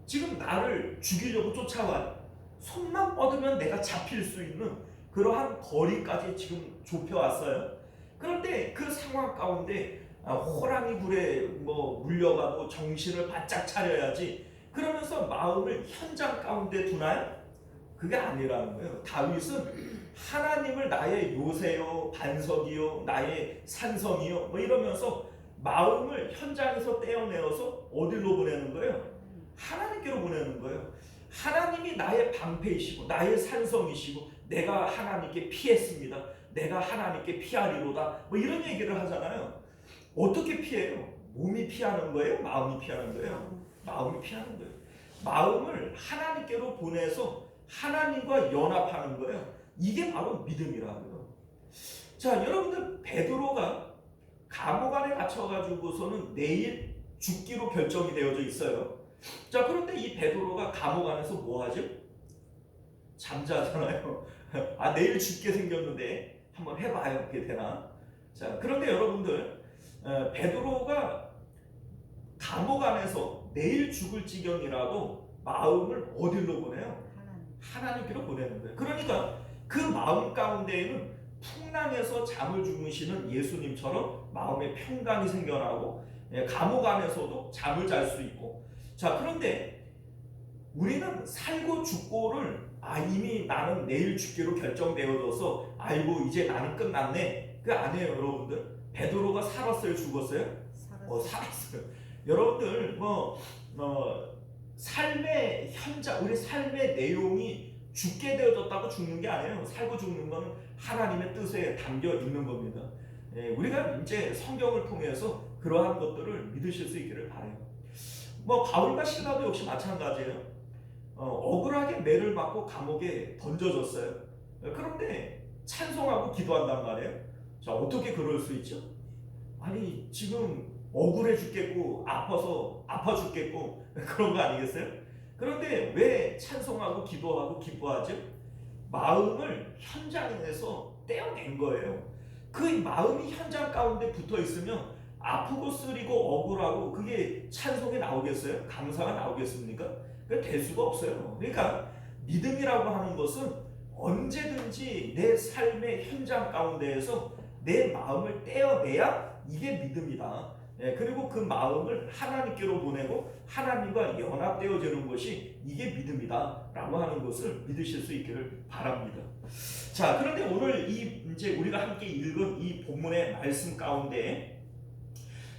지금 나를 죽이려고 쫓아와요. 손만 뻗으면 내가 잡힐 수 있는 그러한 거리까지 지금 좁혀왔어요. 그런데 그 상황 가운데 호랑이 굴에 물려가고 정신을 바짝 차려야지 그러면서 마음을 현장 가운데 두나요? 그게 아니라는 거예요. 다윗은 하나님을 나의 요새요 반석이요 나의 산성이요 뭐 이러면서 마음을 현장에서 떼어내어서 어디로 보내는 거예요? 하나님께로 보내는 거예요. 하나님이 나의 방패이시고 나의 산성이시고 내가 하나님께 피했습니다, 내가 하나님께 피하리로다, 뭐 이런 얘기를 하잖아요. 어떻게 피해요? 몸이 피하는 거예요? 마음이 피하는 거예요? 마음이 피하는 거예요. 마음을 하나님께로 보내서 하나님과 연합하는 거예요. 이게 바로 믿음이라고요. 자, 여러분들, 베드로가 감옥 안에 갇혀가지고서는 내일 죽기로 결정이 되어져 있어요. 자, 그런데 이 베드로가 감옥 안에서 뭐 하죠? 잠자잖아요. 내일 죽게 생겼는데 한번 해봐요, 그게 되나? 자, 그런데 여러분들, 베드로가 감옥 안에서 내일 죽을 지경이라도 마음을 어디로 보내요? 하나님께로 보내는 거예요. 그러니까 그 마음 가운데에는 풍랑에서 잠을 주무시는 예수님처럼 마음의 평강이 생겨나고 감옥 안에서도 잠을 잘 수 있고. 자, 그런데 우리는 살고 죽고를 이미 나는 내일 죽기로 결정되어져서 아이고 이제 나는 끝났네. 그 아니에요, 여러분들. 베드로가 살았어요, 죽었어요? 살았어요. 여러분들 삶의 현장, 우리 삶의 내용이 죽게 되어졌다고 죽는 게 아니에요. 살고 죽는 건 하나님의 뜻에 담겨 있는 겁니다. 우리가 이제 성경을 통해서 그러한 것들을 믿으실 수 있기를 바라요. 바울과 실라도 역시 마찬가지예요. 억울하게 매를 맞고 감옥에 던져졌어요. 그런데 찬송하고 기도한단 말이에요. 자, 어떻게 그럴 수 있죠? 아니, 지금 억울해 죽겠고 아파 죽겠고 그런 거 아니겠어요? 그런데 왜 찬송하고 기도하고 기뻐하죠? 마음을 현장에서 떼어낸 거예요. 그 마음이 현장 가운데 붙어 있으면 아프고 쓰리고 억울하고 그게 찬송이 나오겠어요? 감사가 나오겠습니까? 될 수가 없어요. 그러니까 믿음이라고 하는 것은 언제든지 내 삶의 현장 가운데에서 내 마음을 떼어내야 이게 믿음이다. 그리고 그 마음을 하나님께로 보내고 하나님과 연합되어지는 것이 이게 믿음이다 라고 하는 것을 믿으실 수 있기를 바랍니다. 자, 그런데 오늘 이제 우리가 함께 읽은 이 본문의 말씀 가운데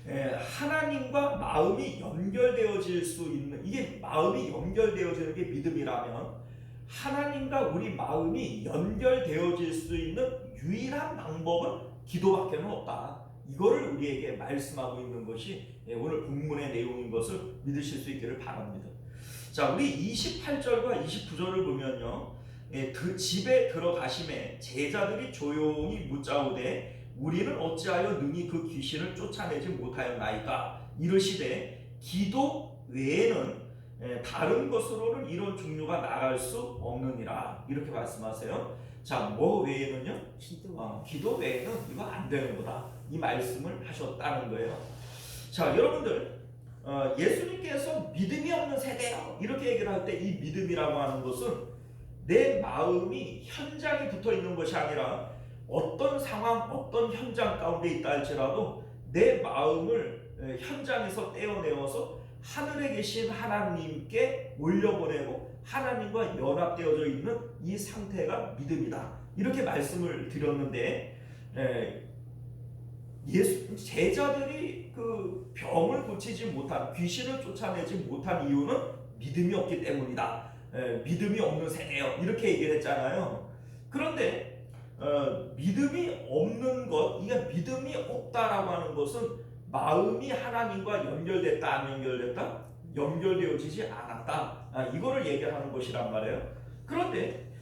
하나님과 마음이 연결되어질 수 있는, 이게 마음이 연결되어지는 게 믿음이라면 하나님과 우리 마음이 연결되어질 수 있는 유일한 방법은 기도밖에는 없다. 이거를 우리에게 말씀하고 있는 것이 오늘 본문의 내용인 것을 믿으실 수 있기를 바랍니다. 자, 우리 28절과 29절을 보면요, 그 집에 들어가심에 제자들이 조용히 묻자오되 우리는 어찌하여 능히 그 귀신을 쫓아내지 못하였나이까 이르시되 기도 외에는 다른 것으로는 이런 종류가 나갈 수 없느니라 이렇게 말씀하세요. 자, 뭐 외에는요? 기도 외에는 이거 안 되는 거다 이 말씀을 하셨다는 거예요. 자, 여러분들 예수님께서 믿음이 없는 세대요 이렇게 얘기를 할 때 이 믿음이라고 하는 것은 내 마음이 현장에 붙어 있는 것이 아니라 어떤 상황, 어떤 현장 가운데 있다 할지라도 내 마음을 현장에서 떼어내어서 하늘에 계신 하나님께 올려보내고 하나님과 연합되어져 있는 이 상태가 믿음이다. 이렇게 말씀을 드렸는데 제자들이 그 병을 고치지 못한, 귀신을 쫓아내지 못한 이유는 믿음이 없기 때문이다. 믿음이 없는 세대요. 이렇게 얘기를 했잖아요. 그런데 믿음이 없는 것, 이게 믿음이 없다라고 하는 것은 마음이 하나님과 연결됐다, 안 연결됐다? 연결되어지지 않았다. 이거를 얘기하는 것이란 말이에요. 그런데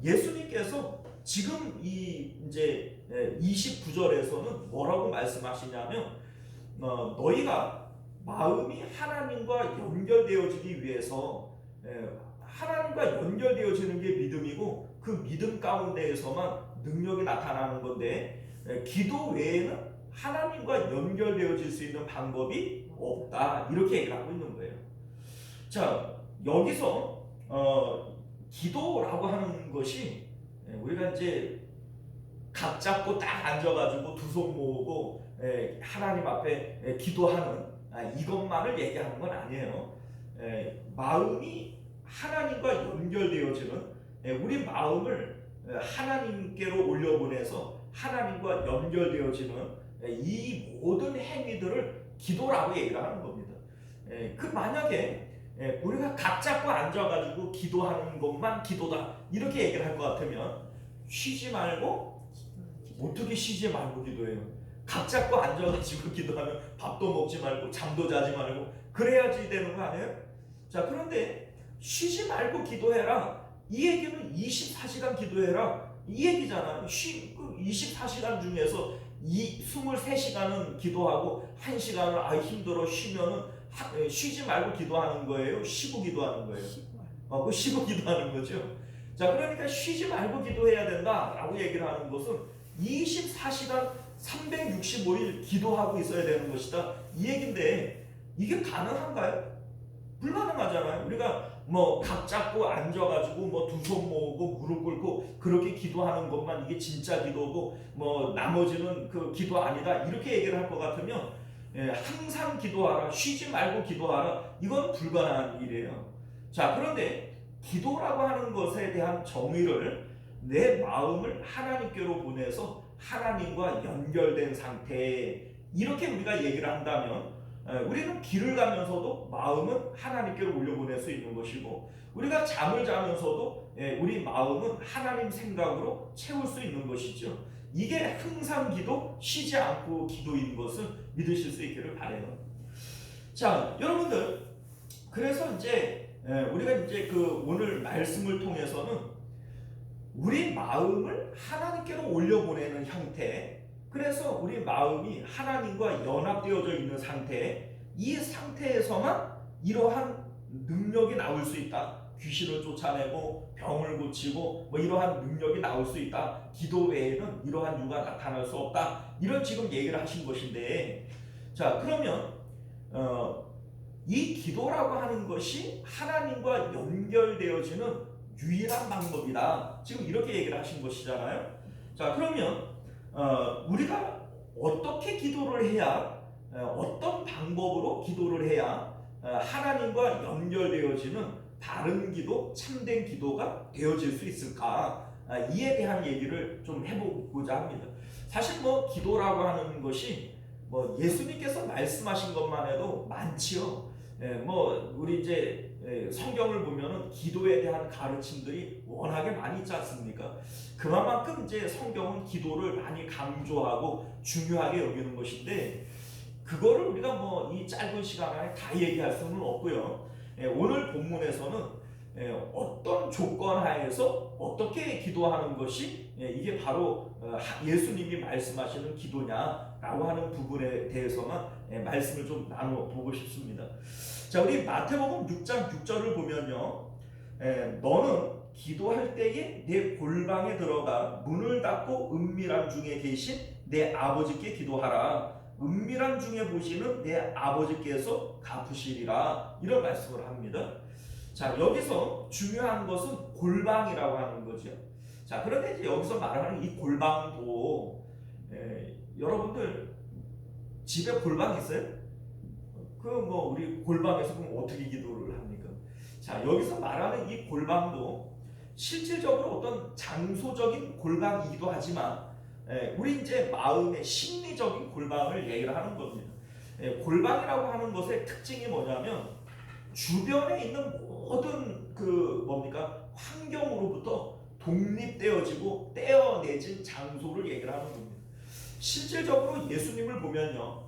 예수님께서 지금 이제 29절에서는 뭐라고 말씀하시냐면 너희가 마음이 하나님과 연결되어지기 위해서 하나님과 연결되어지는 게 믿음이고 그 믿음 가운데에서만 능력이 나타나는 건데 기도 외에는 하나님과 연결되어질 수 있는 방법이 없다 이렇게 얘기를 하고 있는 거예요. 자, 여기서 기도라고 하는 것이 우리가 이제 각 잡고 딱 앉아가지고 두 손 모으고 하나님 앞에 기도하는 이것만을 얘기하는 건 아니에요. 마음이 하나님과 연결되어지는 우리 마음을 하나님께로 올려보내서 하나님과 연결되어지는 이 모든 행위들을 기도라고 얘기를 하는 겁니다. 그 만약에 우리가 각 잡고 앉아가지고 기도하는 것만 기도다 이렇게 얘기를 할 것 같으면 쉬지 말고 어떻게 쉬지 말고 기도해요? 각 잡고 앉아가지고 기도하면 밥도 먹지 말고 잠도 자지 말고 그래야지 되는 거 아니에요? 자, 그런데 쉬지 말고 기도해라 이 얘기는 24시간 기도해라 이 얘기잖아요. 24시간 중에서 23시간은 기도하고 1시간을 힘들어 쉬면은 쉬지 말고 기도하는 거예요? 쉬고 기도하는 거예요? 쉬고 기도하는 거죠. 자, 그러니까 쉬지 말고 기도해야 된다라고 얘기를 하는 것은 24시간 365일 기도하고 있어야 되는 것이다 이 얘기인데 이게 가능한가요? 불가능하잖아요. 우리가 뭐 각 잡고 앉아가지고 뭐 두 손 모으고 무릎 꿇고 그렇게 기도하는 것만 이게 진짜 기도고 뭐 나머지는 그 기도 아니다 이렇게 얘기를 할 것 같으면 항상 기도하라, 쉬지 말고 기도하라, 이건 불가능한 일이에요. 자, 그런데 기도라고 하는 것에 대한 정의를 내 마음을 하나님께로 보내서 하나님과 연결된 상태, 이렇게 우리가 얘기를 한다면 우리는 길을 가면서도 마음은 하나님께로 올려보낼 수 있는 것이고, 우리가 잠을 자면서도 우리 마음은 하나님 생각으로 채울 수 있는 것이죠. 이게 항상 기도, 쉬지 않고 기도인 것을 믿으실 수 있기를 바라요. 자, 여러분들, 그래서 이제 우리가 이제 그 오늘 말씀을 통해서는 우리 마음을 하나님께로 올려보내는 형태, 그래서 우리 마음이 하나님과 연합되어져 있는 상태, 이 상태에서만 이러한 능력이 나올 수 있다. 귀신을 쫓아내고 병을 고치고 뭐 이러한 능력이 나올 수 있다. 기도 외에는 이러한 유가 나타날 수 없다. 이런 지금 얘기를 하신 것인데, 자, 그러면 이 기도라고 하는 것이 하나님과 연결되어지는 유일한 방법이다. 지금 이렇게 얘기를 하신 것이잖아요. 자, 그러면 우리가 어떻게 기도를 해야, 어떤 방법으로 기도를 해야 하나님과 연결되어지는 바른 기도, 참된 기도가 되어질 수 있을까? 이에 대한 얘기를 좀 해보고자 합니다. 사실 뭐 기도라고 하는 것이 뭐 예수님께서 말씀하신 것만 해도 많지요. 뭐 우리 이제 성경을 보면은 기도에 대한 가르침들이 워낙에 많이 있지 않습니까? 그만큼 이제 성경은 기도를 많이 강조하고 중요하게 여기는 것인데, 그거를 우리가 뭐 이 짧은 시간 안에 다 얘기할 수는 없고요. 오늘 본문에서는 어떤 조건 하에서 어떻게 기도하는 것이 이게 바로 예수님이 말씀하시는 기도냐라고 하는 부분에 대해서만 말씀을 좀 나눠보고 싶습니다. 자, 우리 마태복음 6장 6절을 보면요, 너는 기도할 때에 내 골방에 들어가 문을 닫고 은밀한 중에 계신 내 아버지께 기도하라. 은밀한 중에 보시는 내 아버지께서 갚으시리라. 이런 말씀을 합니다. 자, 여기서 중요한 것은 골방이라고 하는 거죠. 자, 그런데 이제 여기서 말하는 이 골방도 여러분들 집에 골방 있어요? 그 뭐 우리 골방에서 그럼 어떻게 기도를 합니까? 자, 여기서 말하는 이 골방도 실질적으로 어떤 장소적인 골방이기도 하지만 우리 이제 마음의 심리적인 골방을 얘기를 하는 겁니다. 골방이라고 하는 것의 특징이 뭐냐면 주변에 있는 모든 그 뭡니까? 환경으로부터 독립되어지고 떼어내진 장소를 얘기를 하는 겁니다. 실질적으로 예수님을 보면요,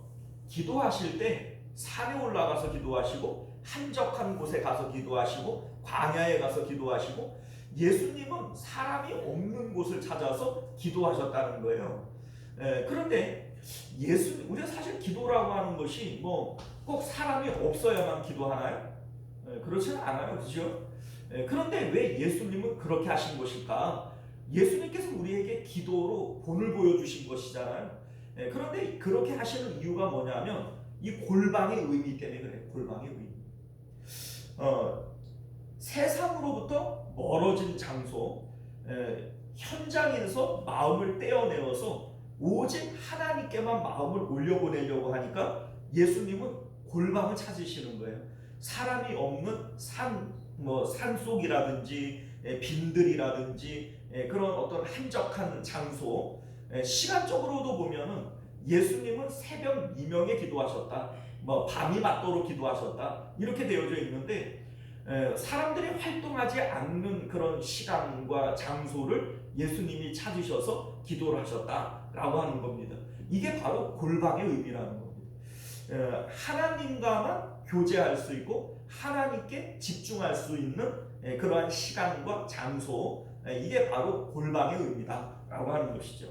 기도하실 때 산에 올라가서 기도하시고 한적한 곳에 가서 기도하시고 광야에 가서 기도하시고, 예수님은 사람이 없는 곳을 찾아서 기도하셨다는 거예요. 그런데 우리가 사실 기도라고 하는 것이 뭐 꼭 사람이 없어야만 기도하나요? 그렇지는 않아요, 그렇죠? 그런데 왜 예수님은 그렇게 하신 것일까? 예수님께서 우리에게 기도로 본을 보여주신 것이잖아요. 그런데 그렇게 하시는 이유가 뭐냐면 이 골방의 의미 때문에 그래요. 골방의 의미. 세상으로부터 멀어진 장소, 현장에서 마음을 떼어내어서 오직 하나님께만 마음을 올려보내려고 하니까 예수님은 골방을 찾으시는 거예요. 사람이 없는 산속이라든지 빈들이라든지 그런 어떤 한적한 장소, 시간적으로도 보면은 예수님은 새벽 미명에 기도하셨다, 뭐 밤이 맞도록 기도하셨다, 이렇게 되어져 있는데 사람들이 활동하지 않는 그런 시간과 장소를 예수님이 찾으셔서 기도를 하셨다라고 하는 겁니다. 이게 바로 골방의 의미라는 겁니다. 하나님과만 교제할 수 있고 하나님께 집중할 수 있는 그러한 시간과 장소, 이게 바로 골방의 의미다라고 하는 것이죠.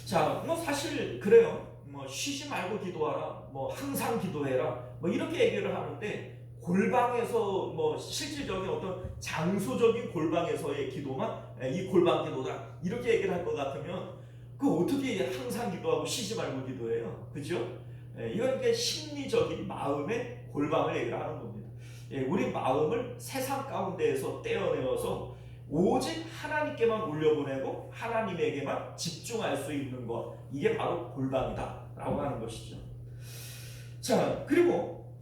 자, 뭐 사실 그래요. 뭐 쉬지 말고 기도하라, 뭐 항상 기도해라, 뭐 이렇게 얘기를 하는데, 골방에서 뭐 실질적인 어떤 장소적인 골방에서의 기도만 이 골방 기도다 이렇게 얘기를 할 것 같으면 그 어떻게 항상 기도하고 쉬지 말고 기도해요, 그죠? 이건 이게 심리적인 마음의 골방을 얘기를 하는 겁니다. 우리 마음을 세상 가운데에서 떼어내어서 오직 하나님께만 올려보내고 하나님에게만 집중할 수 있는 것, 이게 바로 골방이다라고 하는 것이죠. 자, 그리고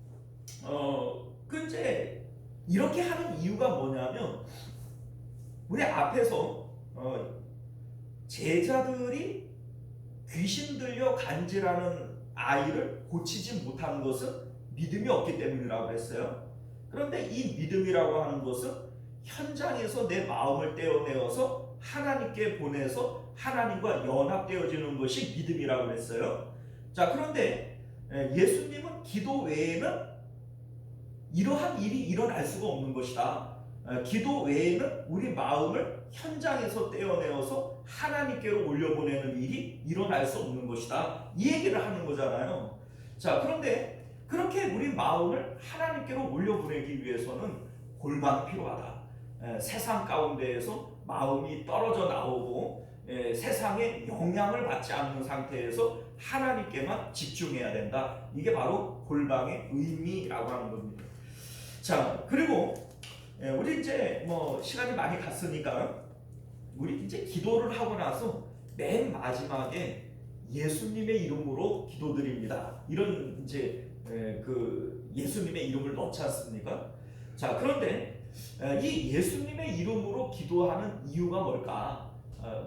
이제 이렇게 하는 이유가 뭐냐면, 우리 앞에서 제자들이 귀신 들려 간질하는 아이를 고치지 못한 것은 믿음이 없기 때문이라고 했어요. 그런데 이 믿음이라고 하는 것은 현장에서 내 마음을 떼어내어서 하나님께 보내서 하나님과 연합되어지는 것이 믿음이라고 했어요. 자, 그런데 예수님은 기도 외에는 이러한 일이 일어날 수가 없는 것이다. 기도 외에는 우리 마음을 현장에서 떼어내어서 하나님께로 올려보내는 일이 일어날 수 없는 것이다. 이 얘기를 하는 거잖아요. 자, 그런데 그렇게 우리 마음을 하나님께로 올려보내기 위해서는 골방이 필요하다. 세상 가운데에서 마음이 떨어져 나오고 세상에 영향을 받지 않는 상태에서 하나님께만 집중해야 된다. 이게 바로 골방의 의미라고 하는 겁니다. 자, 그리고 우리 이제 시간이 많이 갔으니까 우리 이제 기도를 하고 나서 맨 마지막에 예수님의 이름으로 기도드립니다. 이런 이제 그 예수님의 이름을 넣지 않습니까? 자, 그런데 이 예수님의 이름으로 기도하는 이유가 뭘까?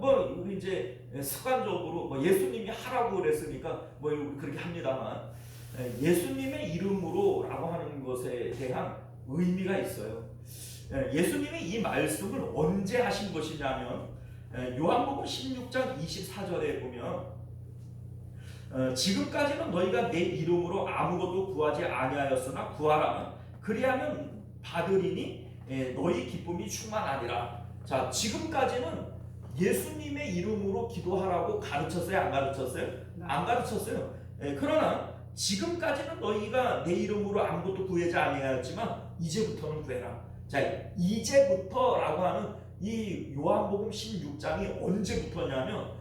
우리 이제 습관적으로 예수님이 하라고 그랬으니까 그렇게 합니다만, 예수님의 이름으로라고 하는 것에 대한 의미가 있어요. 예수님이 이 말씀을 언제 하신 것이냐면, 요한복음 16장 24절에 보면 지금까지는 너희가 내 이름으로 아무것도 구하지 아니하였으나 구하라. 그리하면 받으리니 너희 기쁨이 충만하리라. 자, 지금까지는 예수님의 이름으로 기도하라고 가르쳤어요? 안 가르쳤어요? 안 가르쳤어요. 그러나 지금까지는 너희가 내 이름으로 아무것도 구하지 아니하였지만 이제부터는 구해라. 자, 이제부터라고 하는 이 요한복음 16장이 언제부터냐면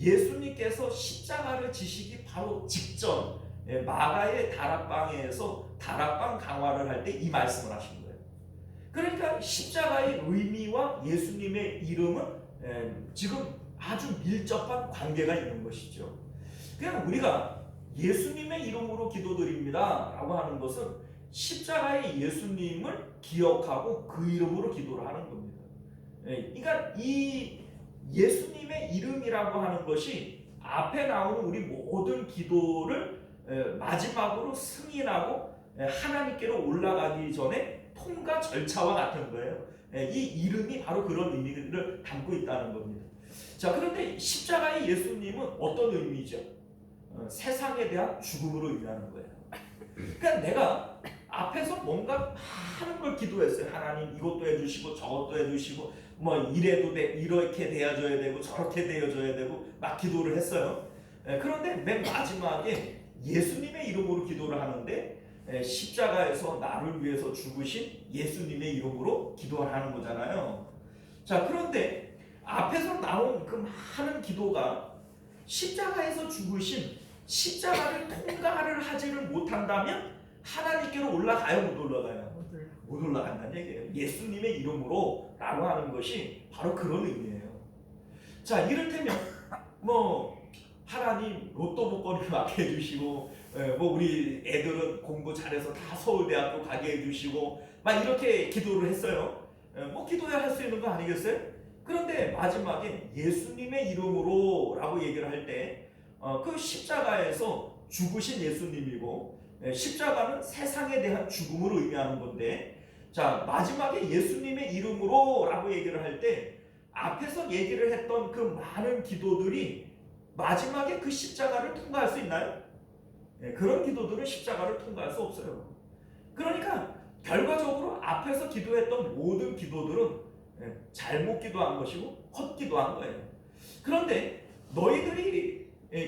예수님께서 십자가를 지시기 바로 직전 마가의 다락방에서 다락방 강화를 할 때 이 말씀을 하신 거예요. 그러니까 십자가의 의미와 예수님의 이름은 지금 아주 밀접한 관계가 있는 것이죠. 그냥 우리가 예수님의 이름으로 기도드립니다 라고 하는 것은 십자가의 예수님을 기억하고 그 이름으로 기도를 하는 겁니다. 그러니까 이 예수님의 이름이라고 하는 것이 앞에 나오는 우리 모든 기도를 마지막으로 승인하고 하나님께로 올라가기 전에 통과 절차와 같은 거예요. 이 이름이 바로 그런 의미를 담고 있다는 겁니다. 자, 그런데 십자가의 예수님은 어떤 의미죠? 세상에 대한 죽음으로 의미하는 거예요. 그러니까 내가 앞에서 뭔가 많은 걸 기도했어요. 하나님 이것도 해주시고 저것도 해주시고 이래도 이렇게 되어줘야 되고 저렇게 되어줘야 되고 막 기도를 했어요. 그런데 맨 마지막에 예수님의 이름으로 기도를 하는데 십자가에서 나를 위해서 죽으신 예수님의 이름으로 기도를 하는 거잖아요. 자, 그런데 앞에서 나온 그 많은 기도가 십자가에서 죽으신 십자가를 통과를 하지를 못한다면 하나님께로 올라가요, 못 올라가요? 못 올라간다는 얘기예요. 예수님의 이름으로 라고 하는 것이 바로 그런 의미예요. 자, 이를테면 하나님 로또 복권을 맡게 해주시고 우리 애들은 공부 잘해서 다 서울대학교 가게 해주시고 막 이렇게 기도를 했어야 기도해야 할 수 있는 거 아니겠어요? 그런데 마지막에 예수님의 이름으로 라고 얘기를 할 때 그 십자가에서 죽으신 예수님이고 십자가는 세상에 대한 죽음을 의미하는 건데, 자, 마지막에 예수님의 이름으로 라고 얘기를 할 때 앞에서 얘기를 했던 그 많은 기도들이 마지막에 그 십자가를 통과할 수 있나요? 그런 기도들은 십자가를 통과할 수 없어요. 그러니까 결과적으로 앞에서 기도했던 모든 기도들은 잘못 기도한 것이고 헛기도한 거예요. 그런데 너희들이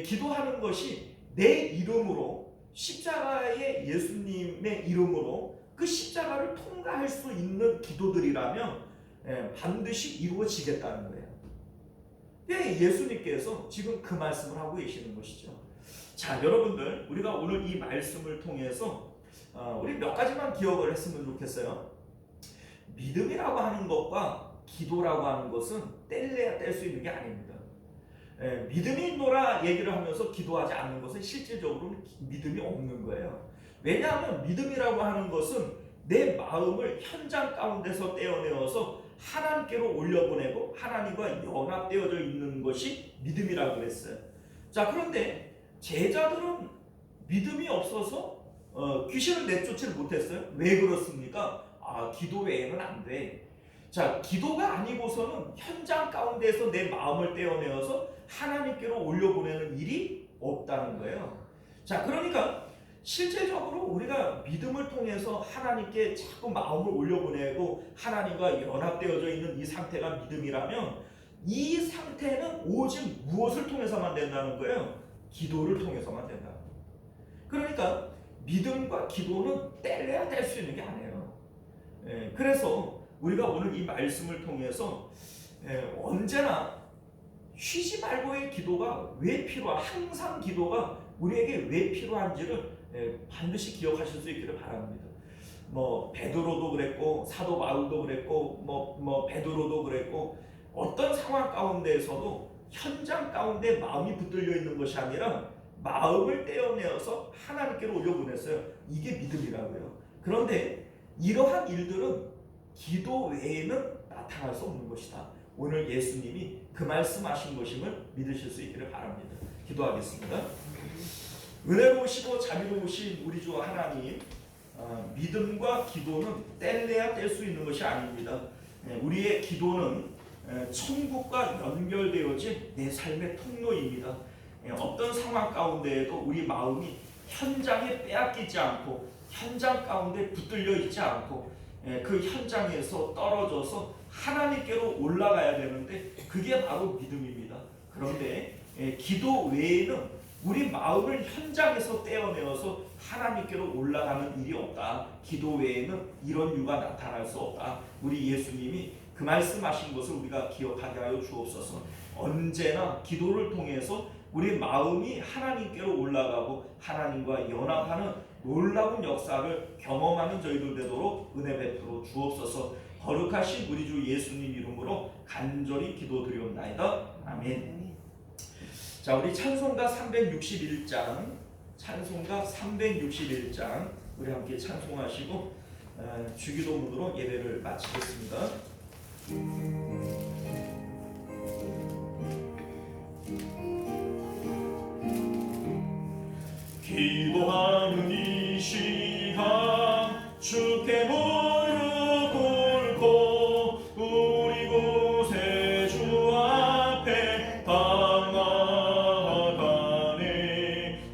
기도하는 것이 내 이름으로 십자가의 예수님의 이름으로 그 십자가를 통과할 수 있는 기도들이라면 반드시 이루어지겠다는 거예요. 예수님께서 지금 그 말씀을 하고 계시는 것이죠. 자, 여러분들, 우리가 오늘 이 말씀을 통해서 우리 몇 가지만 기억을 했으면 좋겠어요. 믿음이라고 하는 것과 기도라고 하는 것은 뗄래야 뗄 수 있는 게 아닙니다. 믿음이 있노라 얘기를 하면서 기도하지 않는 것은 실질적으로는 믿음이 없는 거예요. 왜냐하면 믿음이라고 하는 것은 내 마음을 현장 가운데서 떼어내어서 하나님께로 올려보내고 하나님과 연합되어져 있는 것이 믿음이라고 그랬어요. 자, 그런데 제자들은 믿음이 없어서 귀신을 내쫓지를 못했어요. 왜 그렇습니까? 기도 외에는 안 돼. 자, 기도가 아니고서는 현장 가운데서 내 마음을 떼어내어서 하나님께로 올려보내는 일이 없다는 거예요. 자, 그러니까 실제적으로 우리가 믿음을 통해서 하나님께 자꾸 마음을 올려보내고 하나님과 연합되어져 있는 이 상태가 믿음이라면 이 상태는 오직 무엇을 통해서만 된다는 거예요? 기도를 통해서만 된다. 그러니까 믿음과 기도는 뗄래야 뗄 수 있는 게 아니에요. 그래서 우리가 오늘 이 말씀을 통해서 언제나 쉬지 말고의 기도가 왜 항상 기도가 우리에게 왜 필요한지를 반드시 기억하실 수 있기를 바랍니다. 베드로도 그랬고 사도 바울도 그랬고 베드로도 그랬고 어떤 상황 가운데에서도 현장 가운데 마음이 붙들려 있는 것이 아니라 마음을 떼어내어서 하나님께로 올려보냈어요. 이게 믿음이라고요. 그런데 이러한 일들은 기도 외에는 나타날 수 없는 것이다. 오늘 예수님이 그 말씀하신 것임을 믿으실 수 있기를 바랍니다. 기도하겠습니다. 은혜로우시고 자비로우신 우리 주 하나님, 믿음과 기도는 뗄래야 뗄 수 있는 것이 아닙니다. 우리의 기도는 천국과 연결되어진 내 삶의 통로입니다. 어떤 상황 가운데에도 우리 마음이 현장에 빼앗기지 않고 현장 가운데 붙들려 있지 않고 그 현장에서 떨어져서 하나님께로 올라가야 되는데 그게 바로 믿음입니다. 그런데 기도 외에는 우리 마음을 현장에서 떼어내어서 하나님께로 올라가는 일이 없다. 기도 외에는 이런 이유가 나타날 수 없다. 우리 예수님이 그 말씀하신 것을 우리가 기억하게 하여 주옵소서. 언제나 기도를 통해서 우리 마음이 하나님께로 올라가고 하나님과 연합하는 놀라운 역사를 경험하는 저희들 되도록 은혜 베풀어 주옵소서. 거룩하신 우리 주 예수님 이름으로 간절히 기도드리옵나이다. 아멘. 자, 우리 찬송가 361장 우리 함께 찬송하시고 주기도문으로 예배를 마치겠습니다. 기도하는 이 시간 주께 무릎 꿇고 우리 곳에 주 앞에 나아가네.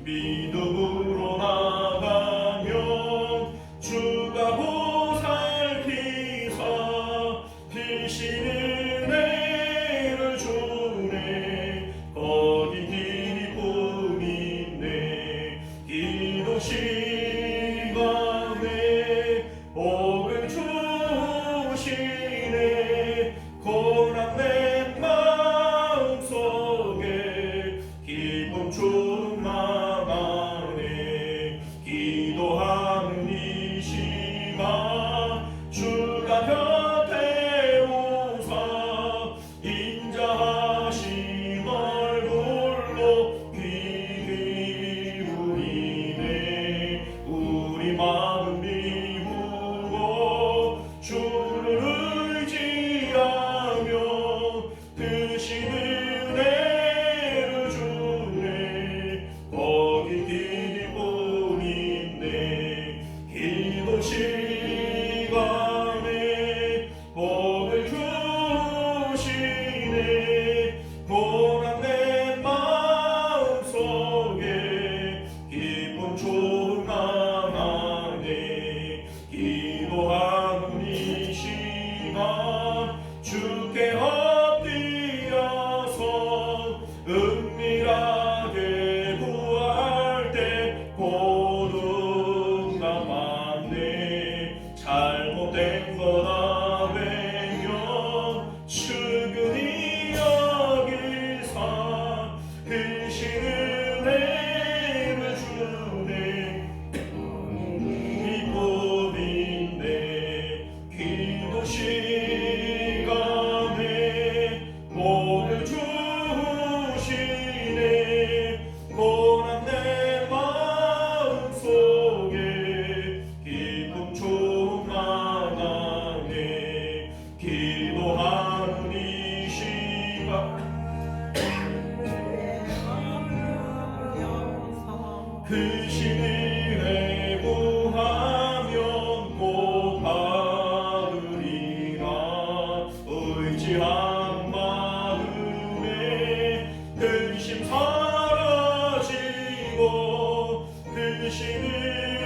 믿음으로 나가면 주가 보살피사 피시는 은혜를 주네. 거기 길이 뿐이네. 기도 시간에 복을 주시네. 고난 내 마음속에 기쁨 충만하네. 기도하는 이 시간 주가 곁에 오사 인자하신 얼굴로 귀 기울이네. 우리 마음 비우고 주를 의지하며 드신 은혜를 주네. 거기 길이 뿐이네. 기도 시간에 복을 주시네. 고난 내 마음속에 기쁨 충만하네. 기도하는 이 시간 주께 엎드려서 은밀하게 구할 때 고dun가 받네. 잘못된 것 알면 측은히 여기사 크신 은혜를 주네. 신을 구하면 꼭 받으리라. 의지한 마음에 근심 사라지고 근심을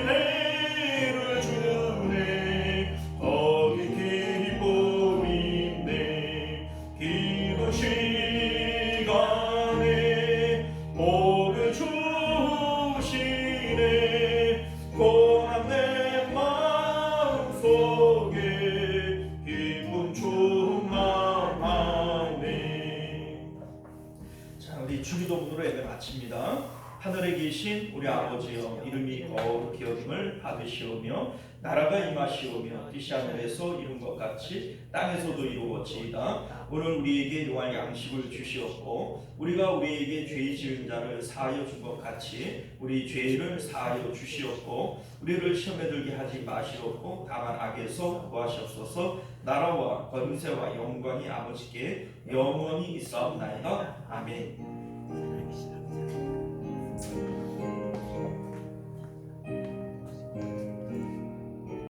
해를 주네. 더 깊이 기쁨인데 기도 시간에 복을 주시네. 고난 내 마음속에 기쁨 충만하네. 자, 우리 주기도문으로 예배 마칩니다. 하늘에 계신 우리 아버지여, 이름이 거룩히 여김을 받으시오며 나라가 임하시오며 뜻이 하늘에서 이룬 것 같이 땅에서도 이루어지이다. 오늘 우리에게 요할 양식을 주시옵고 우리가 우리에게 죄 지은 자를 사하여 준 것 같이 우리 죄를 사하여 주시옵고 우리를 시험에 들게 하지 마시옵고 다만 악에서 구하시옵소서. 나라와 권세와 영광이 아버지께 영원히 있사옵나이다. 아멘.